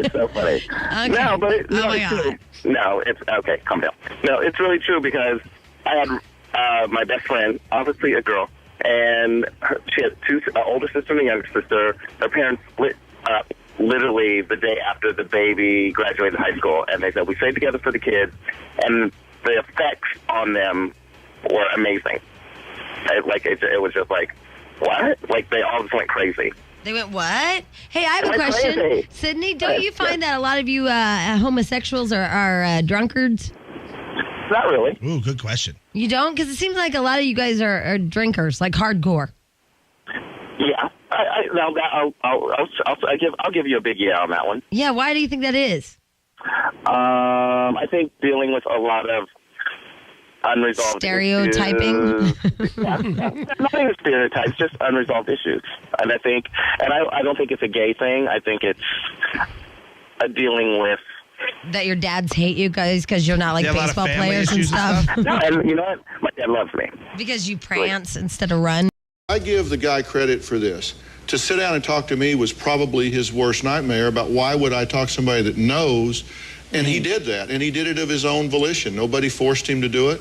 is so funny.
Okay.
No, but it's
oh my
true.
God.
No, it's okay. Calm down. No, it's really true because I had my best friend, obviously a girl, and she had two older sister and a younger sister. Their parents split up literally the day after the baby graduated high school, and they said we stayed together for the kids, and the effects on them were amazing. It was just like, what? Like they all just went crazy.
They went, what? Hey, I have a question.
Crazy.
Sydney, don't you find that a lot of you homosexuals are drunkards?
Not really.
Ooh, good question.
You don't? Because it seems like a lot of you guys are drinkers, like hardcore.
Yeah. I'll give you a big yeah on that one.
Yeah, why do you think that is?
I think dealing with a lot of unresolved
stereotyping.
Not even stereotypes, just unresolved issues. And I don't think it's a gay thing. I think it's dealing with
that your dads hate you guys because you're not like baseball players and stuff.
No, and you know what? My dad loves me.
Because you prance instead of run.
I give the guy credit for this. To sit down and talk to me was probably his worst nightmare about why would I talk to somebody that knows. And he did that, and he did it of his own volition. Nobody forced him to do it,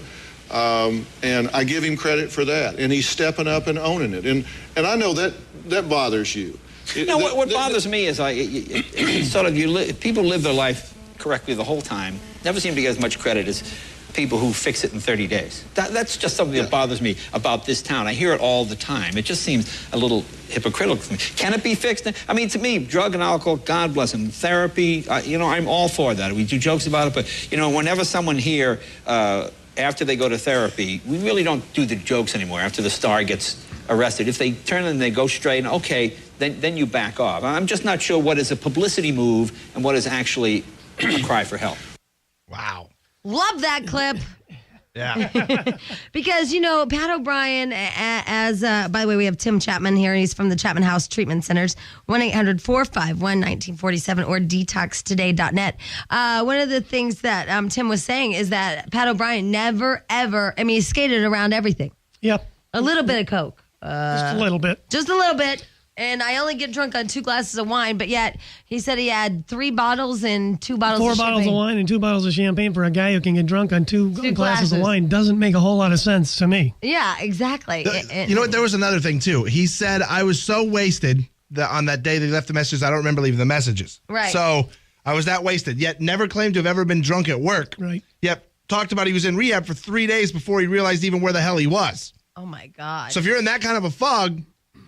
and I give him credit for that. And he's stepping up and owning it. And I know that bothers you.
What bothers me is people live their life correctly the whole time. Never seem to get as much credit as people who fix it in 30 days. That's just something that bothers me about this town. I hear it all the time. It just seems a little hypocritical to me. Can it be fixed? I mean, to me, drug and alcohol, God bless them. Therapy, I'm all for that. We do jokes about it, but, whenever someone here, after they go to therapy, we really don't do the jokes anymore after the star gets arrested. If they turn and they go straight, okay, then you back off. I'm just not sure what is a publicity move and what is actually a cry for help.
Wow.
Love that clip.
Yeah.
Because, Pat O'Brien, by the way, we have Tim Chapman here. He's from the Chapman House Treatment Centers, 1-800-451-1947 or detoxtoday.net. One of the things that Tim was saying is that Pat O'Brien never, ever, he skated around everything.
Yep.
A little bit of Coke.
Just a little bit.
Just a little bit. And I only get drunk on 2 glasses of wine, but yet he said he had 3 bottles and 2 bottles of champagne.
4 bottles of wine and 2 bottles of champagne for a guy who can get drunk on 2 glasses of wine doesn't make a whole lot of sense to me.
Yeah, exactly.
You know what? There was another thing, too. He said, I was so wasted that on that day they left the messages, I don't remember leaving the messages.
Right.
So I was that wasted, yet never claimed to have ever been drunk at work.
Right.
Yet talked about he was in rehab for 3 days before he realized even where the hell he was.
Oh, my God.
So if you're in that kind of a fog,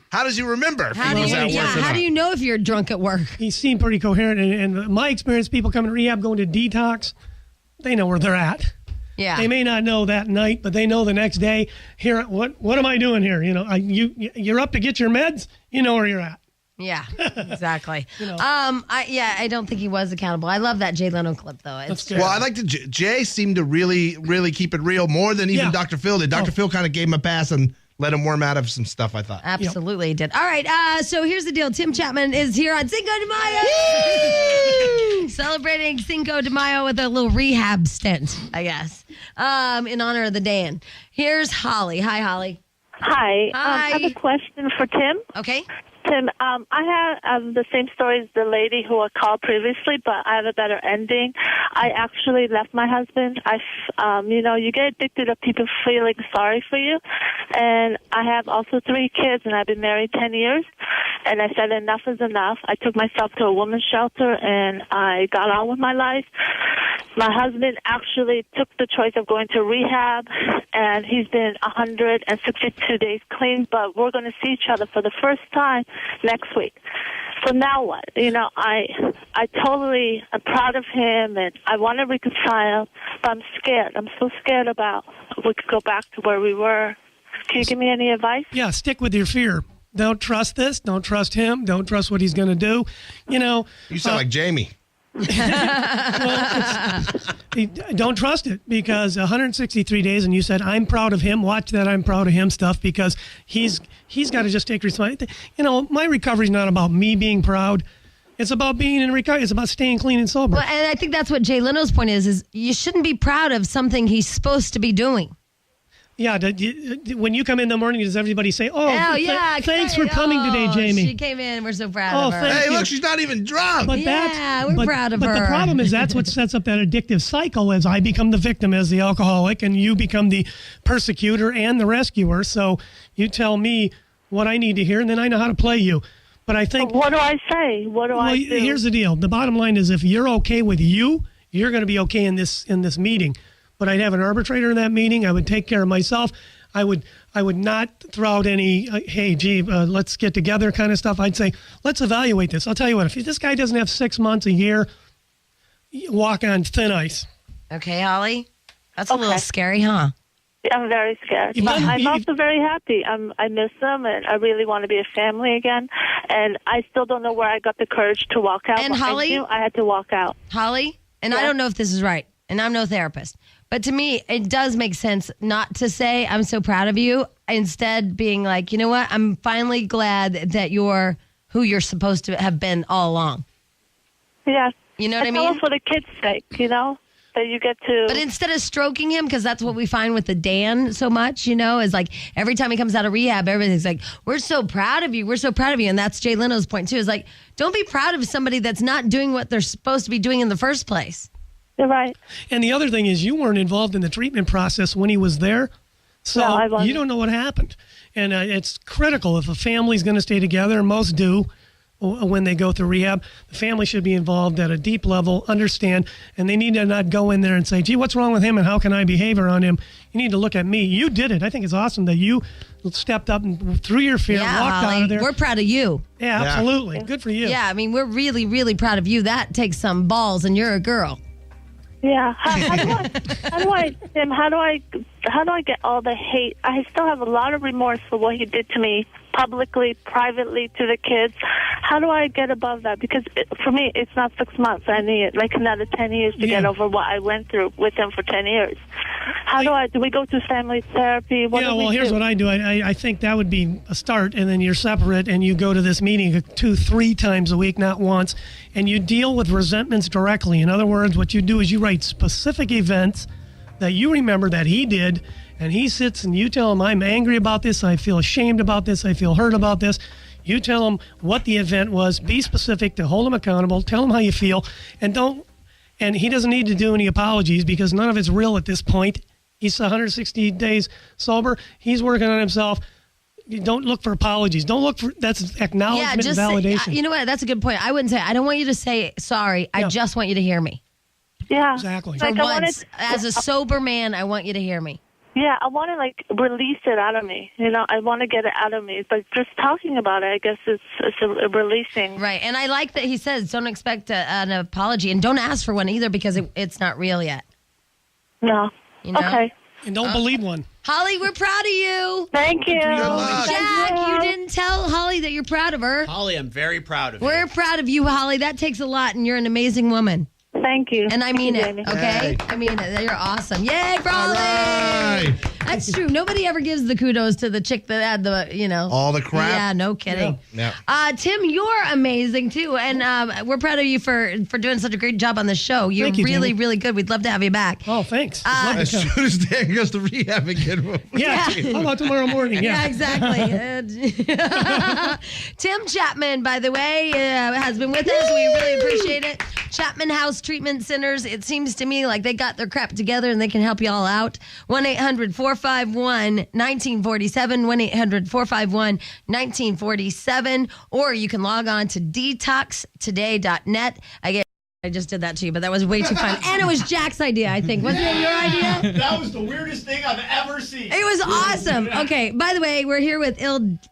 how does he remember?
How do you know if you're drunk at work?
He seemed pretty coherent. And my experience, people coming to rehab, going to detox, they know where they're at.
Yeah.
They may not know that night, but they know the next day, here, what am I doing here? You're up to get your meds, you know where you're at.
Yeah, exactly. I don't think he was accountable. I love that Jay Leno clip, though.
Well, I like Jay seemed to really keep it real more than even Dr. Phil did. Dr. Phil kind of gave him a pass and let him worm out of some stuff, I thought.
Absolutely did. All right, so here's the deal. Tim Chapman is here on Cinco de Mayo. Celebrating Cinco de Mayo with a little rehab stint, I guess, in honor of the Dan. Here's Holly. Hi, Holly.
Hi.
Hi.
I have a question for Tim.
Okay.
Tim, I had the same story as the lady who I called previously, but I have a better ending. I actually left my husband. You get addicted to people feeling sorry for you. And I have also 3 kids, and I've been married 10 years. And I said enough is enough. I took myself to a women's shelter, and I got on with my life. My husband actually took the choice of going to rehab, and he's been 162 days clean, but we're going to see each other for the first time next week. So now what? I totally am proud of him, and I want to reconcile, but I'm scared. I'm so scared about we could go back to where we were. Can you give me any advice?
Yeah, stick with your fear. Don't trust this. Don't trust him. Don't trust what he's going to do.
You sound like Jamie.
Don't trust it, because 163 days, and you said, I'm proud of him. Watch that I'm proud of him stuff, because he's got to just take responsibility. My recovery is not about me being proud. It's about being in recovery. It's about staying clean and sober.
Well, and I think that's what Jay Leno's point is you shouldn't be proud of something he's supposed to be doing.
Yeah, when you come in the morning, does everybody say, thanks for coming today, Jamie?
She came in. We're so proud of her.
Hey, look, she's not even drunk.
We're proud of her.
But the problem is that's what sets up that addictive cycle, as I become the victim as the alcoholic, and you become the persecutor and the rescuer. So you tell me what I need to hear, and then I know how to play you. But I think...
What do I say? What do I do?
Here's the deal. The bottom line is, if you're okay with you, you're going to be okay in this meeting. But I'd have an arbitrator in that meeting. I would take care of myself. I would not throw out any, let's get together kind of stuff. I'd say, let's evaluate this. I'll tell you what, if this guy doesn't have 6 months, a year, walk on thin ice.
Okay, Holly? That's a little scary, huh?
I'm very scared. But I'm also very happy. I miss them, and I really want to be a family again. And I still don't know where I got the courage to walk out.
And Holly?
I knew I had to walk out.
Holly? And I don't know if this is right, and I'm no therapist. But to me, it does make sense not to say, I'm so proud of you. Instead, being like, you know what? I'm finally glad that you're who you're supposed to have been all along.
Yeah.
You know what I mean?
Also for the kids' sake, that you get to.
But instead of stroking him, because that's what we find with the Dan so much, is like every time he comes out of rehab, everything's like, we're so proud of you. We're so proud of you. And that's Jay Leno's point, too. Is like, don't be proud of somebody that's not doing what they're supposed to be doing in the first place.
You're right.
And the other thing is, you weren't involved in the treatment process when he was there, so you don't know what happened. And it's critical if a family's going to stay together, and most do when they go through rehab. The family should be involved at a deep level, understand, and they need to not go in there and say, gee, what's wrong with him and how can I behave around him? You need to look at me. You did it. I think it's awesome that you stepped up and through your fear, walked out of there.
We're proud of you.
Yeah, absolutely. Good for you.
Yeah, I mean, we're really, really proud of you. That takes some balls, and you're a girl.
Yeah. How do I get all the hate? I still have a lot of remorse for what he did to me, publicly, privately, to the kids. How do I get above that? Because for me, it's not 6 months. I need like another 10 years to get over what I went through with him for 10 years. Do we go to family therapy?
Here's what I do. I think that would be a start, and then you're separate, and you go to this meeting 2-3 times a week, not once, and you deal with resentments directly. In other words, what you do is you write specific events that you remember that he did, and he sits and you tell him, I'm angry about this, I feel ashamed about this, I feel hurt about this. You tell him what the event was, be specific to hold him accountable, tell him how you feel, and he doesn't need to do any apologies because none of it's real at this point. He's 160 days sober. He's working on himself. You don't look for apologies. Don't look for, that's acknowledgement and validation.
You know what? That's a good point. I wouldn't say, I don't want you to say sorry. I just want you to hear me.
Yeah.
Exactly.
For once, as a sober man, I want you to hear me.
Yeah, I want to release it out of me. I want to get it out of me. But just talking about it, I guess it's a releasing.
Right, and I like that he says don't expect an apology and don't ask for one either because it's not real yet.
No.
You know?
Okay.
And don't believe one.
Holly, we're proud of you.
Thank you.
Jack, you didn't tell Holly that you're proud of her.
Holly, I'm very proud of you.
We're proud of you, Holly. That takes a lot, and you're an amazing woman.
Thank you.
And I mean it,
Jamie.
okay? I mean it. You're awesome. Yay, for Holly!
right.
That's true. Nobody ever gives the kudos to the chick that had the,
all the crap.
Yeah, no kidding.
Yeah.
Tim, you're amazing too, and we're proud of you for doing such a great job on the show. You're
Thank you,
really,
Jamie.
really good. We'd love to have you back.
Oh, thanks.
As soon as Dan goes to rehab again.
Yeah. How about tomorrow morning?
Yeah, exactly. Tim Chapman, by the way, has been with us. We really appreciate it. Chapman House Treatment Centers. It seems to me like they got their crap together and they can help you all out. 1-800-451-1947. 1-800-451-1947. Or you can log on to detoxtoday.net. I just did that to you, but that was way too fun. And it was Jack's idea, I think. Wasn't it your idea?
That was the weirdest thing I've ever seen.
It was awesome. Okay, by the way, we're here with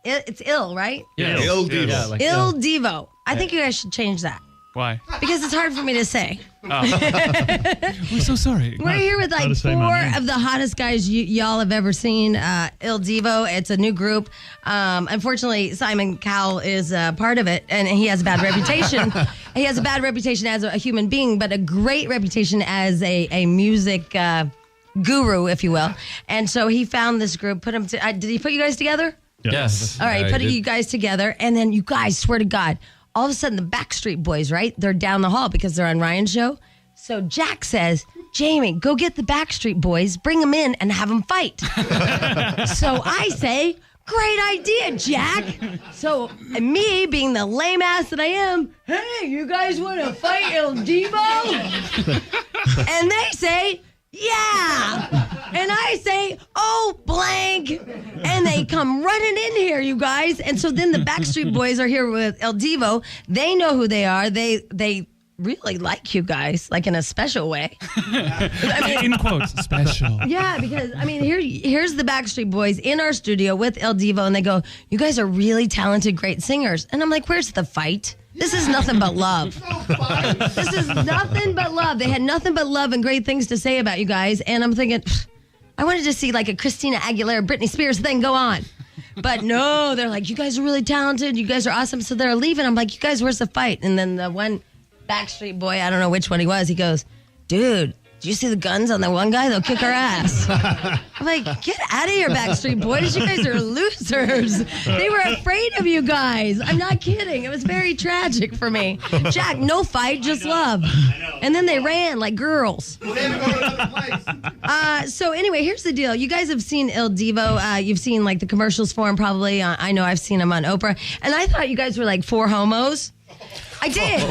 it's Ill, right?
Yeah.
Il Divo.
Yeah, like
Il Divo. I think you guys should change that.
Why?
Because it's hard for me to say.
We're so sorry.
We're here with like four of the hottest guys y'all have ever seen. Il Divo. It's a new group. Unfortunately, Simon Cowell is part of it, and he has a bad reputation. He has a bad reputation as a human being, but a great reputation as a music guru, if you will. And so he found this group. Did he put you guys together?
Yes.
All right, putting you guys together, and then you guys, swear to God, all of a sudden the Backstreet Boys, right? They're down the hall because they're on Ryan's show. So Jack says, Jamie, go get the Backstreet Boys, bring them in, and have them fight. So I say, great idea, Jack. So me, being the lame ass that I am, hey, you guys want to fight Il Divo? And they say, yeah. And I say, oh, blank. And they come running in here, you guys. And so then the Backstreet Boys are here with Il Divo. They know who they are. They really like you guys, like in a special way.
I mean, in quotes, special.
Yeah, because, I mean, here's the Backstreet Boys in our studio with Il Divo, and they go, you guys are really talented, great singers. And I'm like, where's the fight? This is nothing but love. This is nothing but love. They had nothing but love and great things to say about you guys. And I'm thinking, I wanted to see like a Christina Aguilera, Britney Spears thing go on. But no, they're like, you guys are really talented. You guys are awesome. So they're leaving. I'm like, you guys, where's the fight? And then the one Backstreet Boy, I don't know which one he was, he goes, dude, did you see the guns on the one guy? They'll kick our ass. I'm like, get out of here, Backstreet Boys. You guys are losers. They were afraid of you guys. I'm not kidding. It was very tragic for me. Jack, no fight, just love. And then they ran like girls. So anyway, here's the deal. You guys have seen Il Divo. You've seen like the commercials for him probably. I know I've seen him on Oprah. And I thought you guys were like four homos. I did.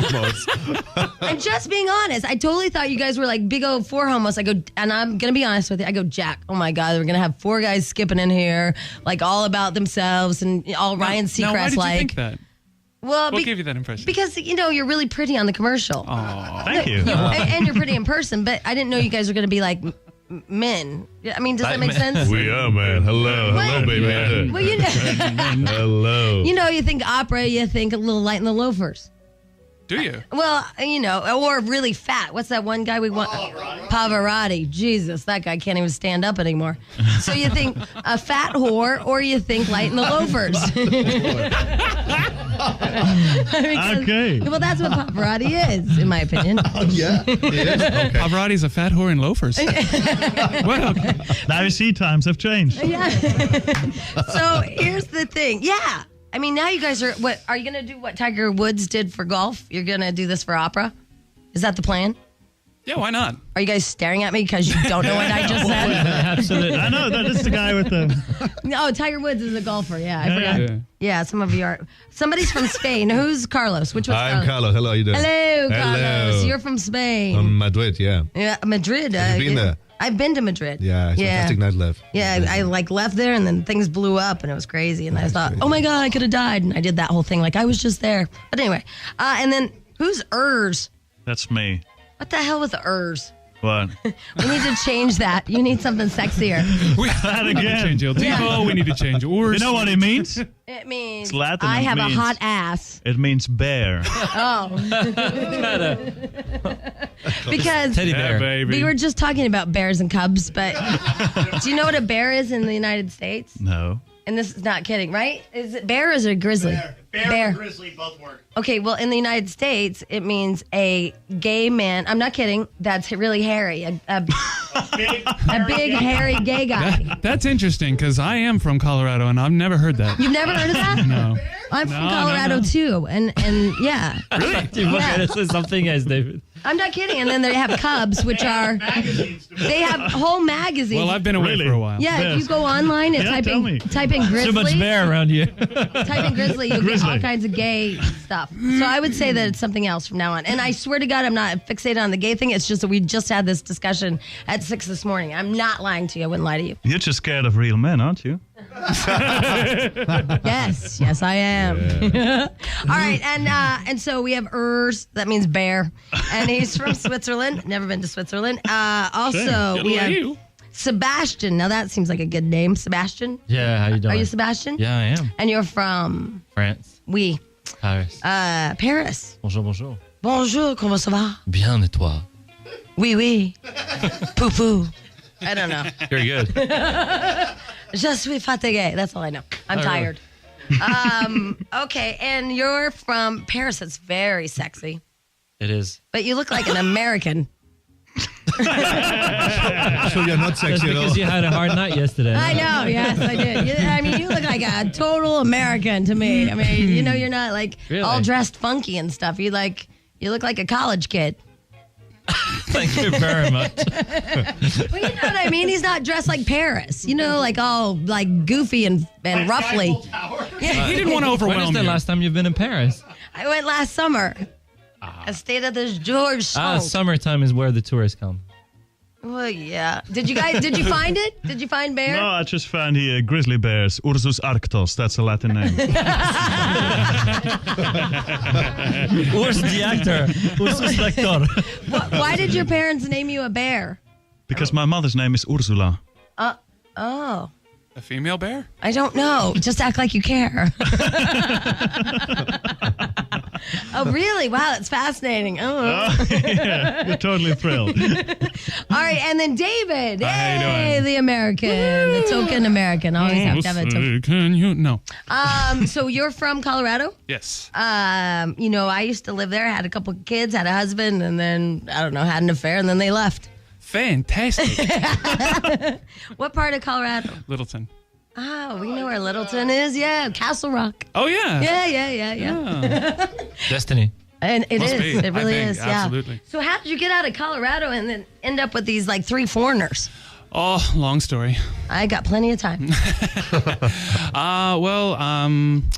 I'm just being honest. I totally thought you guys were like big old four homos. I go, and I'm going to be honest with you. I go, Jack, oh my God, we're going to have four guys skipping in here, like all about themselves and all Ryan Seacrest like.
Why did you think that?
Well,
what gave you that impression?
Because, you know, you're really pretty on the commercial.
Oh,
thank you.
And you're pretty in person, but I didn't know you guys were going to be like men. I mean, does that make sense?
We are, man. Hello, baby.
Well, you know.
Hello.
You know, you think opera, you think a little light in the loafers.
Do you?
Well, you know, or really fat. What's that one guy we want? Pavarotti. Jesus, that guy can't even stand up anymore. So you think a fat whore, or you think light in the loafers.
Okay.
Well, that's what Pavarotti is, in my opinion.
Yeah, it is. Okay.
Pavarotti's a fat whore in loafers. Well, okay.
Now you see, times have changed.
Yeah. So here's the thing. Yeah. I mean, now you guys are you going to do what Tiger Woods did for golf? You're going to do this for opera? Is that the plan?
Yeah, why not?
Are you guys staring at me because you don't know what I just said?
Absolutely. I know, that is the guy with the...
No, Tiger Woods is a golfer. Yeah, I forgot. Yeah, some of you are. Somebody's from Spain. Who's Carlos? Which one's Carlos?
I'm Carlos. Hello, how you doing?
Hello, Carlos.
Hello.
You're from Spain.
From Madrid, yeah.
Yeah, Madrid.
Have you been there?
I've been to Madrid.
Yeah, it's fantastic nightlife.
Yeah, I like left there and then things blew up and it was crazy. And I thought, oh my God, I could have died. And I did that whole thing like I was just there. But anyway, and then who's Urs?
That's me.
What the hell with the Urs?
What?
We need to change that. You need something sexier.
We need to change El Divo.
Yeah.
We need to change Urs. You know what it means?
It means
It's Latin.
I
It
have a
means-
hot ass.
It means bear.
Oh. Because
Teddy bear. Yeah, baby.
we were just talking about bears and cubs, but do you know what a bear is in the United States?
No.
And this is not kidding, right? Is it bear or is it a grizzly?
Bear and grizzly both work.
Okay, well, in the United States, it means a gay man. I'm not kidding. That's really hairy. A big, hairy gay guy.
That's interesting because I am from Colorado and I've never heard that.
You've never heard of that?
No.
I'm from
No,
Colorado,
no.
too. And yeah.
Really? It's something else, David.
I'm not kidding. And then they have cubs, which are, they have whole magazines.
Well, I've been away for a while.
Yeah, if you go online and type in grizzly.
Too much bear around here.
Type in grizzly, you'll get all kinds of gay stuff. So I would say that it's something else from now on. And I swear to God, I'm not fixated on the gay thing. It's just that we just had this discussion at 6 this morning. I'm not lying to you. I wouldn't lie to you.
You're just scared of real men, aren't you?
Yes, I am. All right, and so we have Urs, that means bear, and he's from Switzerland. Never been to Switzerland. Also, we have Sebastian. Now that seems like a good name, Sebastian.
Yeah, how you doing?
Are you Sebastian?
Yeah, I am.
And you're from
France.
Oui.
Paris.
Paris.
Bonjour, bonjour.
Bonjour, comment ça va?
Bien, et toi?
Oui, oui. Poo poo. I don't know.
Very good.
Je suis fatigué. That's all I know. I'm tired. Okay, and you're from Paris. It's very sexy.
It is.
But you look like an American.
So you're not
That's
sexy at all.
because you had a hard night yesterday.
I know. Yes, I did. You look like a total American to me. I mean, you're not like
Really?
all dressed funky and stuff. You look like a college kid.
Thank you very much.
Well, you know what I mean? He's not dressed like Paris. Like all like goofy and roughly.
Yeah, he didn't want to overwhelm
When is the
you.
last time you've been in Paris?
I went last summer. I stayed at this George.
Summertime is where the tourists come.
Well, yeah. Did you find it? Did you find bear?
No, I just found here grizzly bears. Ursus arctos. That's a Latin name.
Urs the actor. Ursus lector.
Why did your parents name you a bear?
Because my mother's name is Ursula.
Oh.
A female bear?
I don't know. Just act like you care. Oh, really? Wow, that's fascinating.
Yeah, you're totally thrilled.
All right, and then David.
How you
Hey,
doing?
the American, the token American. Always have to have a token.
Can you? No.
So you're from Colorado?
Yes.
I used to live there. Had a couple of kids, had a husband, and then I don't know, had an affair, and then they left.
Fantastic.
What part of Colorado?
Littleton.
Oh, we know where Littleton is. Yeah, Castle Rock.
Oh, yeah.
Yeah.
Destiny.
And it
Must
is.
be,
It really
I think,
is. Yeah.
absolutely.
So how did you get out of Colorado and then end up with these like 3 foreigners?
Oh, long story.
I got plenty of time.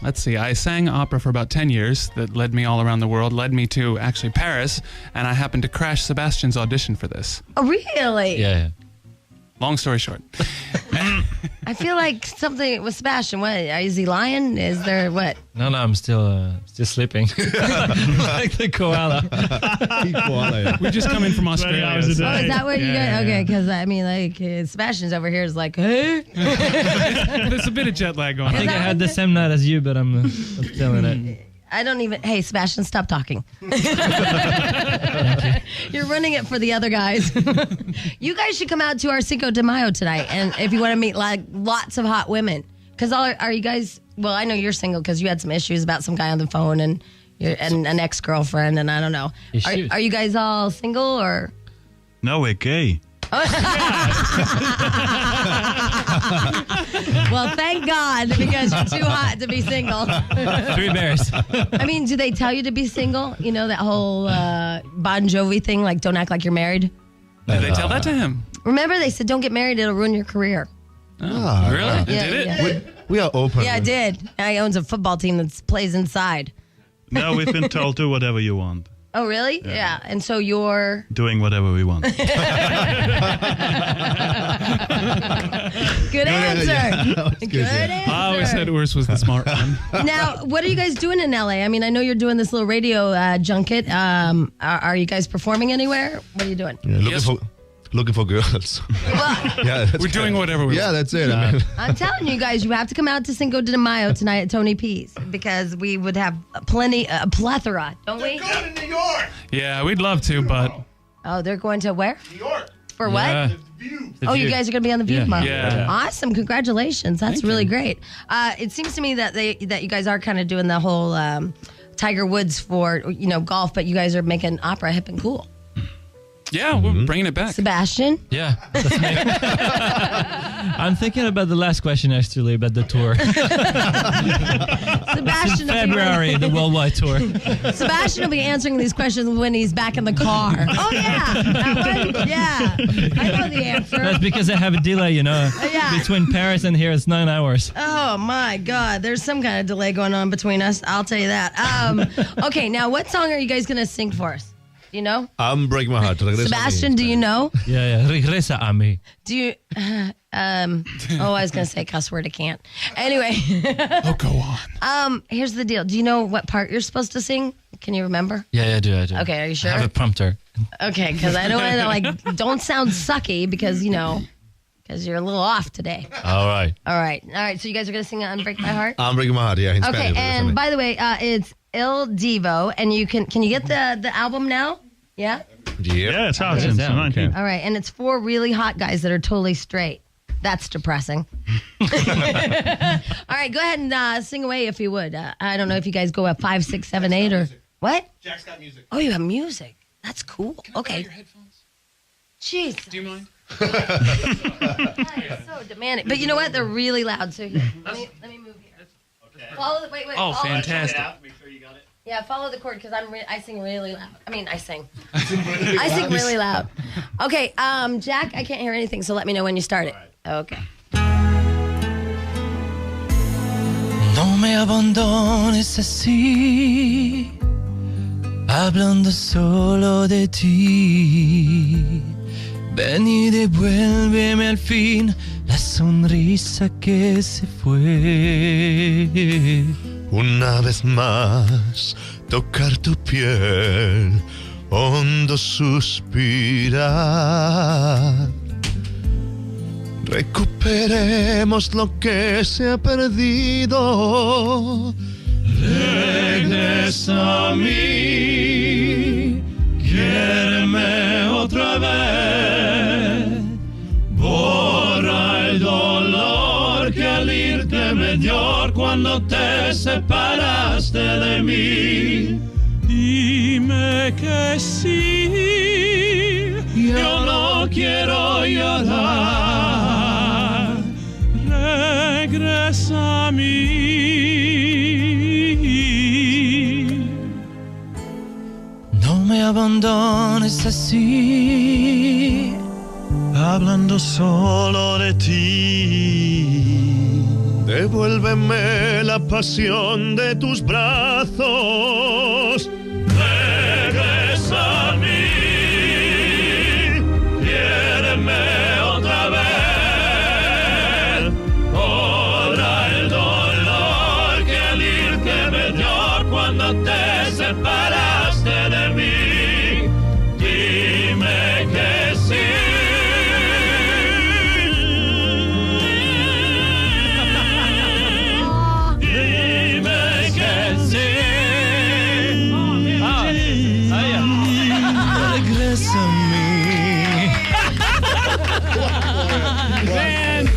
Let's see. I sang opera for about 10 years. That led me all around the world, led me to actually Paris, and I happened to crash Sebastian's audition for this.
Oh, really?
Yeah.
Long story short.
I feel like something with Sebastian. What? Is he lying? Is there what?
No, I'm still sleeping. Like the koala.
We just come in from Australia.
Oh, is that what you got? Okay, because I mean, like Sebastian's over here is like, hey.
There's a bit of jet lag going
I
on.
think I had the same night as you, but I'm still in it.
I don't even. Hey, Sebastian, stop talking. You're running it for the other guys. You guys should come out to our Cinco De Mayo tonight, and if you want to meet like lots of hot women, because are you guys? Well, I know you're single because you had some issues about some guy on the phone and an ex-girlfriend, and I don't know. Are you guys all single or?
No, we're gay.
Well, thank God, because you're too hot to be single.
3 bears.
I mean, do they tell you to be single? You know, that whole Bon Jovi thing, like don't act like you're married?
Did they tell that to him?
Remember, they said don't get married, it'll ruin your career.
Oh, really?
Yeah,
Did it?
yeah.
We are open.
Yeah, it did. Now he owns a football team that plays inside.
No, we've been told do whatever you want.
Oh, really? Yeah. And so you're...
Doing whatever we want.
Good answer. Good answer.
I always said Urs was the smart one.
Now, what are you guys doing in LA? I mean, I know you're doing this little radio junket. Are you guys performing anywhere? What are you doing?
Yeah, Looking for girls. Yeah,
We're doing whatever we want.
Yeah, that's it. I mean,
I'm telling you guys, you have to come out to Cinco de Mayo tonight at Tony P's because we would have a plethora, don't we?
They're going to New York.
Yeah, we'd love to, but
Oh, they're going to where?
New York.
For what?
Yeah.
Oh, you guys are going to be on the View tomorrow.
Yeah.
Awesome. Congratulations. That's really great. It seems to me that you guys are kind of doing the whole Tiger Woods for, golf, but you guys are making opera hip and cool.
yeah, we're bringing it back.
Sebastian?
Yeah, that's me. I'm thinking about the last question actually about the tour.
Sebastian
In February, the worldwide tour.
Sebastian will be answering these questions when he's back in the car. Oh, yeah. That one? Yeah. I know the answer.
That's because I have a delay,
Yeah.
Between Paris and here, it's 9 hours.
Oh, my God. There's some kind of delay going on between us. I'll tell you that. Okay, now what song are you guys going to sing for us? Do you know?
I'm breaking my heart.
Sebastian, do you know?
Yeah. Regresa a mí.
Do you... I was going to say a cuss word. I can't. Anyway.
Oh, go on.
Here's the deal. Do you know what part you're supposed to sing? Can you remember?
Yeah, I do.
Okay, are you sure?
I have a prompter.
Okay, because I don't want to, don't sound sucky because, because you're a little off today.
All right.
All right. So you guys are going to sing Unbreak My Heart?
I'm breaking my heart, yeah. In
Okay,
Spanish,
and by the way, it's Il Divo, and can you get the album now? Yeah?
Yeah, it's out since the 19th.
All right, and it's 4 really hot guys that are totally straight. That's depressing. All right, go ahead and sing away if you would. I don't know if you guys go up 5, 6, 7, 8 or what?
Jack's got music.
Oh, you have music. That's cool. Okay.
Your headphones?
Jeez.
Do you mind?
So demanding. But you know what? They're really loud. So here, let me move here.
Okay.
Wait.
Oh,
follow
fantastic.
Make sure you got it.
Yeah, follow the chord because I sing really loud. I sing. I sing really loud. Okay, Jack, I can't hear anything, so let me know when you start it. Okay.
No me abandones así, hablando solo de ti. Ven y devuélveme al fin la sonrisa que se fue.
Una vez más, tocar tu piel, hondo suspirar. Recuperemos lo que se ha perdido. Regresa a mí, quiéreme otra vez. Borra el dolor que al irte me dio cuando te separaste de mí. Dime que sí, yo no quiero llorar. Regresa a mí. No me abandones así, hablando solo de ti. Devuélveme la pasión de tus brazos. Regresa a mí, quiéreme otra vez. Borra el dolor que al irte me dio cuando te separaste de mí. Dime que sí. Man.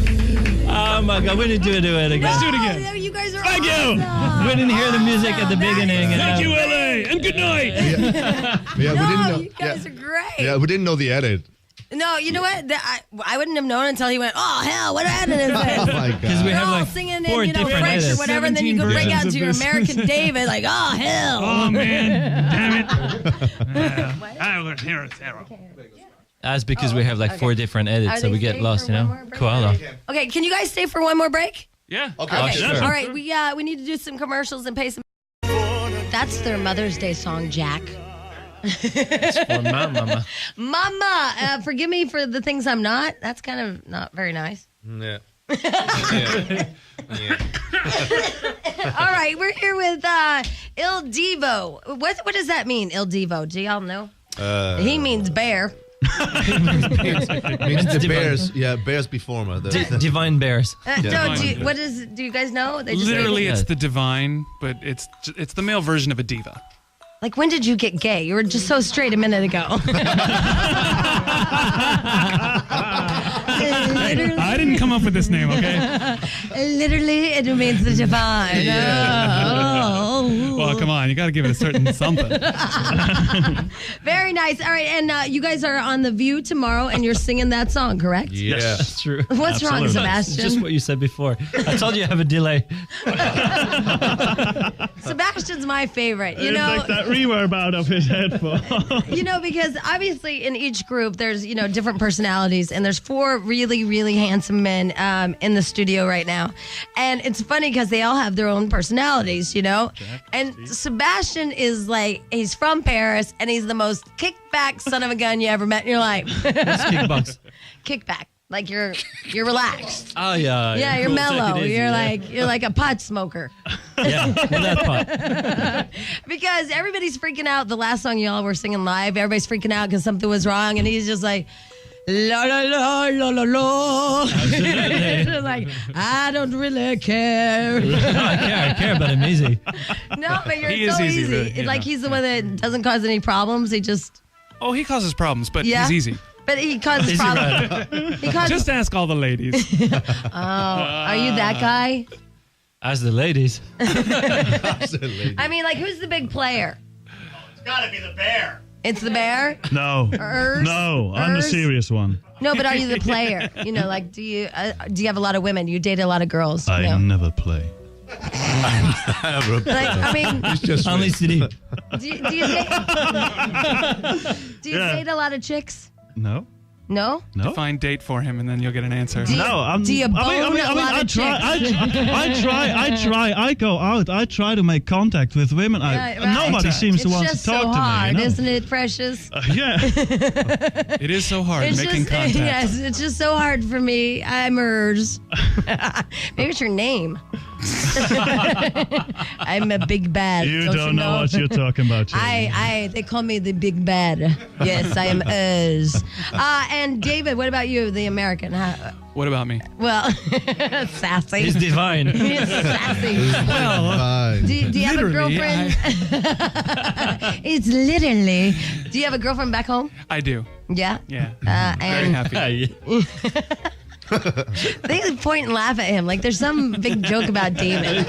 Oh my God, we need to do it again.
Let's do it again.
You guys are
Thank
awesome.
you.
We didn't hear the music at the beginning.
Thank you, LA, and good night.
Yeah, we didn't know.
You guys are great.
Yeah, we didn't know the edit.
No, you know what? I wouldn't have known until he went, oh, hell, what edit is this?
Oh my God.
Because we
You're
have
all
like
singing
4
in,
different
French or
edits.
whatever, and then you could break out into your American David, like, oh, hell.
Oh, man. Damn it. I will hear it, Sarah.
That's because we have like 4 different edits,
Are
so
they
we get
staying
lost,
for one more break?
Koala.
Okay, can you guys stay for one more break?
Yeah.
Okay.
Sure.
All right, we need to do some commercials and pay some. That's their Mother's Day song, Jack.
It's for my mama.
Mama, forgive me for the things I'm not. That's kind of not very nice.
Yeah.
All right, we're here with Il Divo. What does that mean, Il Divo? Do y'all know? He means bear.
Means the bears. Yeah, bears before me.
Divine bears.
No, do you guys know? They just
Literally,
made it.
it's the divine, but it's the male version of a diva.
Like, when did you get gay? You were just so straight a minute ago.
I didn't come up with this name, okay?
Literally, it means the divine. Oh.
Well, come on. You got to give it a certain something.
Very nice. All right, and you guys are on The View tomorrow, and you're singing that song, correct?
Yeah.
That's true.
What's wrong, Sebastian?
Just what you said before. I told you I have a delay.
Sebastian's my favorite.
You know, take that reverb out of his headphone.
Because obviously in each group there's different personalities, and there's 4 really, really handsome men in the studio right now, and it's funny because they all have their own personalities, And Sebastian is like, he's from Paris, and he's the most kickback son of a gun you ever met in your life.
What's kickbox?
Kickback. Like you're relaxed.
Oh yeah.
Yeah, you're
cool.
mellow.
Take it easy,
You're like a pot smoker.
Yeah, with that pot.
Because everybody's freaking out. The last song y'all were singing live, everybody's freaking out because something was wrong, and he's just like, la la la la la la. Just like, I don't really care.
No, I care, but I'm easy.
No, but you're
He
so
is easy,
easy.
really,
It's like he's the one that doesn't cause any problems. He just
Oh, he causes problems, but
Yeah.
he's easy.
But he causes
Easy
problems. He causes.
Just ask all the ladies.
Are you that guy?
As the ladies.
I mean, like, who's the big player?
It's got to be the bear.
It's the bear?
No.
Ers?
No, I'm the
Ers?
serious one.
No, but are you the player? Like, do you have a lot of women? You date a lot of girls?
I never play.
Like, I mean,
It's just
Only CD.
do you date a lot of chicks?
No.
No?
No.
Define date for him, and then you'll get an answer.
Do you-
No, I'm.
do you bone a lot
I
of
try.
chicks?
I try. I go out. I try to make contact with women.
Yeah, right.
Nobody seems to
It's
want
just
to talk
so
to me.
hard,
You know?
isn't it, Precious?
Yeah.
It is so hard making contact.
Yes, it's just so hard for me. I'm Ers. Maybe it's your name. I'm a big bad.
You don't know what you're talking about.
They call me the big bad. Yes, I am Ers. And David, what about you, the American?
What about me?
Well, sassy.
He's divine.
He's sassy.
Fine.
Do you have a
Literally,
girlfriend? It's literally. Do you have a girlfriend back home?
I do.
Yeah.
Yeah. Very
And
happy.
they point and laugh at him like there's some big joke about David.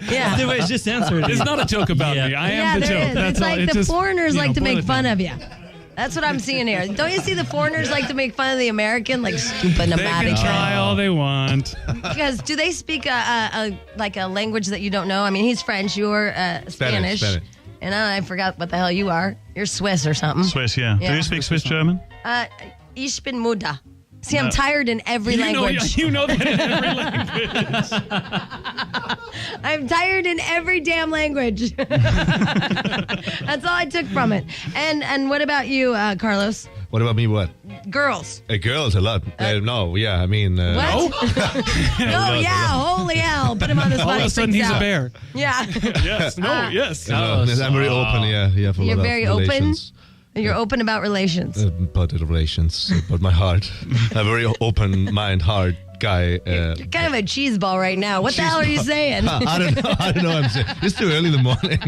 Yeah.
The way it's just answered.
It's not a joke about me. I am the
there
joke.
is.
That's
It's
all.
like
It's
the
just,
foreigners like to
boil
make
it
fun
down.
of you. That's what I'm seeing here. Don't you see the foreigners like to make fun of the American, like stupid
They
nomadic?
can try all they want.
Because do they speak a language that you don't know? I mean, he's French, you're Spanish. And I forgot what the hell you are. You're Swiss or something.
Swiss, yeah. Do you speak Swiss German?
Ich bin Muda. See, I'm tired in every language.
You know that in every language.
I'm tired in every damn language. That's all I took from it. And what about you, Carlos?
What about me? What?
Girls.
Girls a lot. No, yeah. I mean.
What? No, yeah. Holy hell. Put him on the spot.
All of a sudden, he's a bear.
Yeah.
Yes. No. Yes.
I'm very open. Yeah. For a
You're
lot
very
of
open?
relations.
You're open about relations.
About the relations, about my heart. I'm a very open mind, heart guy.
You're kind of a cheese ball right now. What the hell are you saying?
I don't know. I'm saying. It's too early in the morning.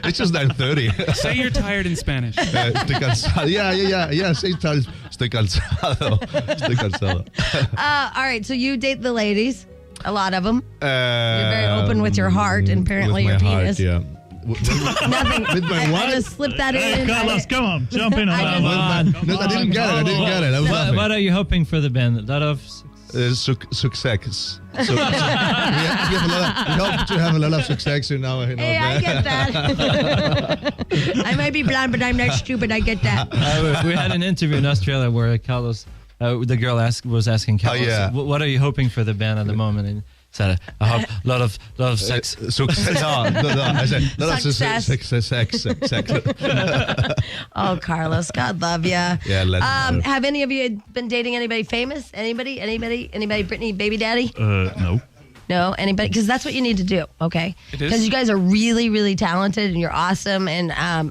It's just 9:30.
Say you're tired in Spanish.
Estoy cansado. Yeah. Say tired. Estoy cansado.
All right, so you date the ladies, a lot of them. You're very open with your heart and apparently
with
your
my
penis.
Heart, yeah.
Nothing.
With my
I
what?
just slipped that in.
Carlos, come on. Jump in on that one.
No, I didn't get it. I was laughing.
What are you hoping for the band? A lot of
success. We hope to have a lot of success now.
Hey, I get that. I might be blind, but I'm not stupid. I get that.
we had an interview in Australia where Carlos, the girl was asking Carlos, what are you hoping for the band at the moment? And said, I hope a lot of sex.
Success. No, I said a lot of
Success.
sex.
Oh, Carlos, God love you.
Yeah,
have any of you been dating anybody famous? Anybody? Britney, baby daddy?
No.
No, anybody? Because that's what you need to do, okay?
It is?
Because you guys are really, really talented and you're awesome. And, I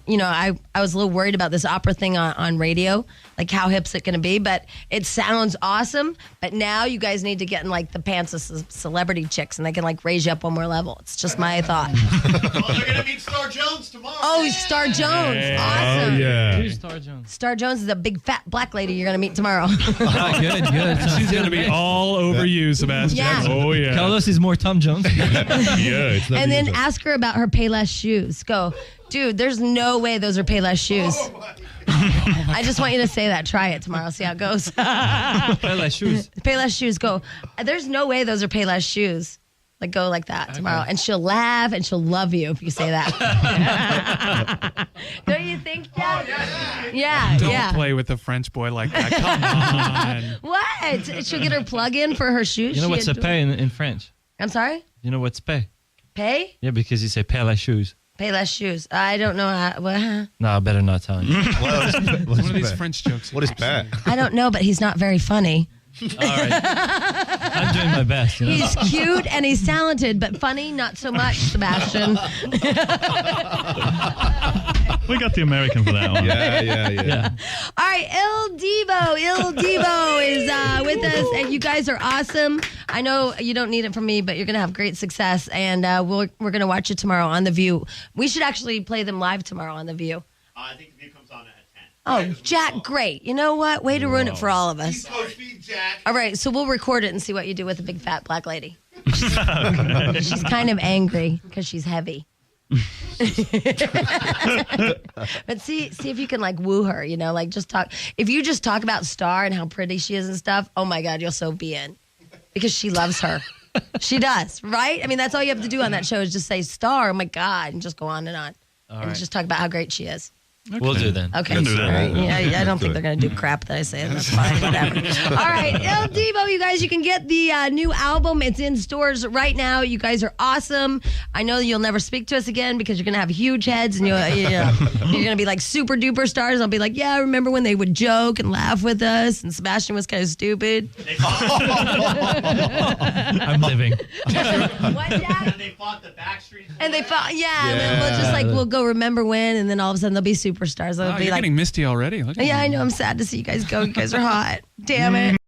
I was a little worried about this opera thing on radio. Like, how hip's it going to be? But it sounds awesome. But now you guys need to get in, like, the pants of celebrity chicks, and they can, like, raise you up one more level. It's just my thought.
Well, they're going to meet Star Jones tomorrow.
Oh, Star Jones.
Hey.
Awesome.
Oh, yeah.
Who's Star Jones?
Star Jones is a big, fat, black lady you're going to meet tomorrow.
Oh, good.
She's going to be all over you, Sebastian.
Yeah.
Oh, yeah.
Carlos is more Tom Jones.
It's not
And then
easy.
ask her about her Payless shoes. Go, dude, there's no way those are Payless shoes. I just want you to say that. Try it tomorrow. See how it goes.
Payless shoes.
Payless shoes. Go, there's no way those are Payless shoes. Like, go like that tomorrow. And she'll laugh and she'll love you if you say that. Don't you think, Dad? Yeah,
Don't play with a French boy like that. Come on.
What? She'll get her plug-in for her shoes.
You know what's a pay in French?
I'm sorry?
You know what's pay?
Pay?
Yeah, because you say Payless shoes.
Payless shoes. I don't know how. What?
No, I better not tell you.
It's one of these French jokes.
What is Pat?
I don't know, but he's not very funny.
All right. I'm doing my best. You know?
He's cute and he's talented, but funny, not so much, Sebastian.
We got the American for that one.
Yeah.
All right, Il Divo is with us, and you guys are awesome. I know you don't need it from me, but you're going to have great success, and we're going to watch it tomorrow on The View. We should actually play them live tomorrow on The View.
I think The View comes on at 10.
Oh, Jack, great. You know what? Way to ruin it for all of us. All right, so we'll record it and see what you do with a big fat black lady. She's kind of angry because she's heavy. But see if you can, like, woo her, you know, like, just talk. If you just talk about Star and how pretty she is and stuff, oh my God, you'll so be in. Because she loves her. She does, right? I mean, that's all you have to do on that show is just say Star, oh my God, and just go on.
All
and
right.
just talk about how great she is.
Okay. We'll do then.
Okay.
We'll do
All right. Yeah, I don't think they're going to do crap that I say. That's fine. Whatever. All right. Il Divo, you guys, you can get the new album. It's in stores right now. You guys are awesome. I know you'll never speak to us again because you're going to have huge heads and you're going to be like super duper stars. I'll be like, yeah, I remember when they would joke and laugh with us and Sebastian was kind of stupid.
I'm living.
What, Dad?
And they fought the Backstreet Boys.
And they fought, and then we'll just we'll go remember when, and then all of a sudden they'll be superstars. They'll be
You're
like,
getting misty already. Look at
yeah, I know. I'm sad to see you guys go. You guys are hot. Damn it.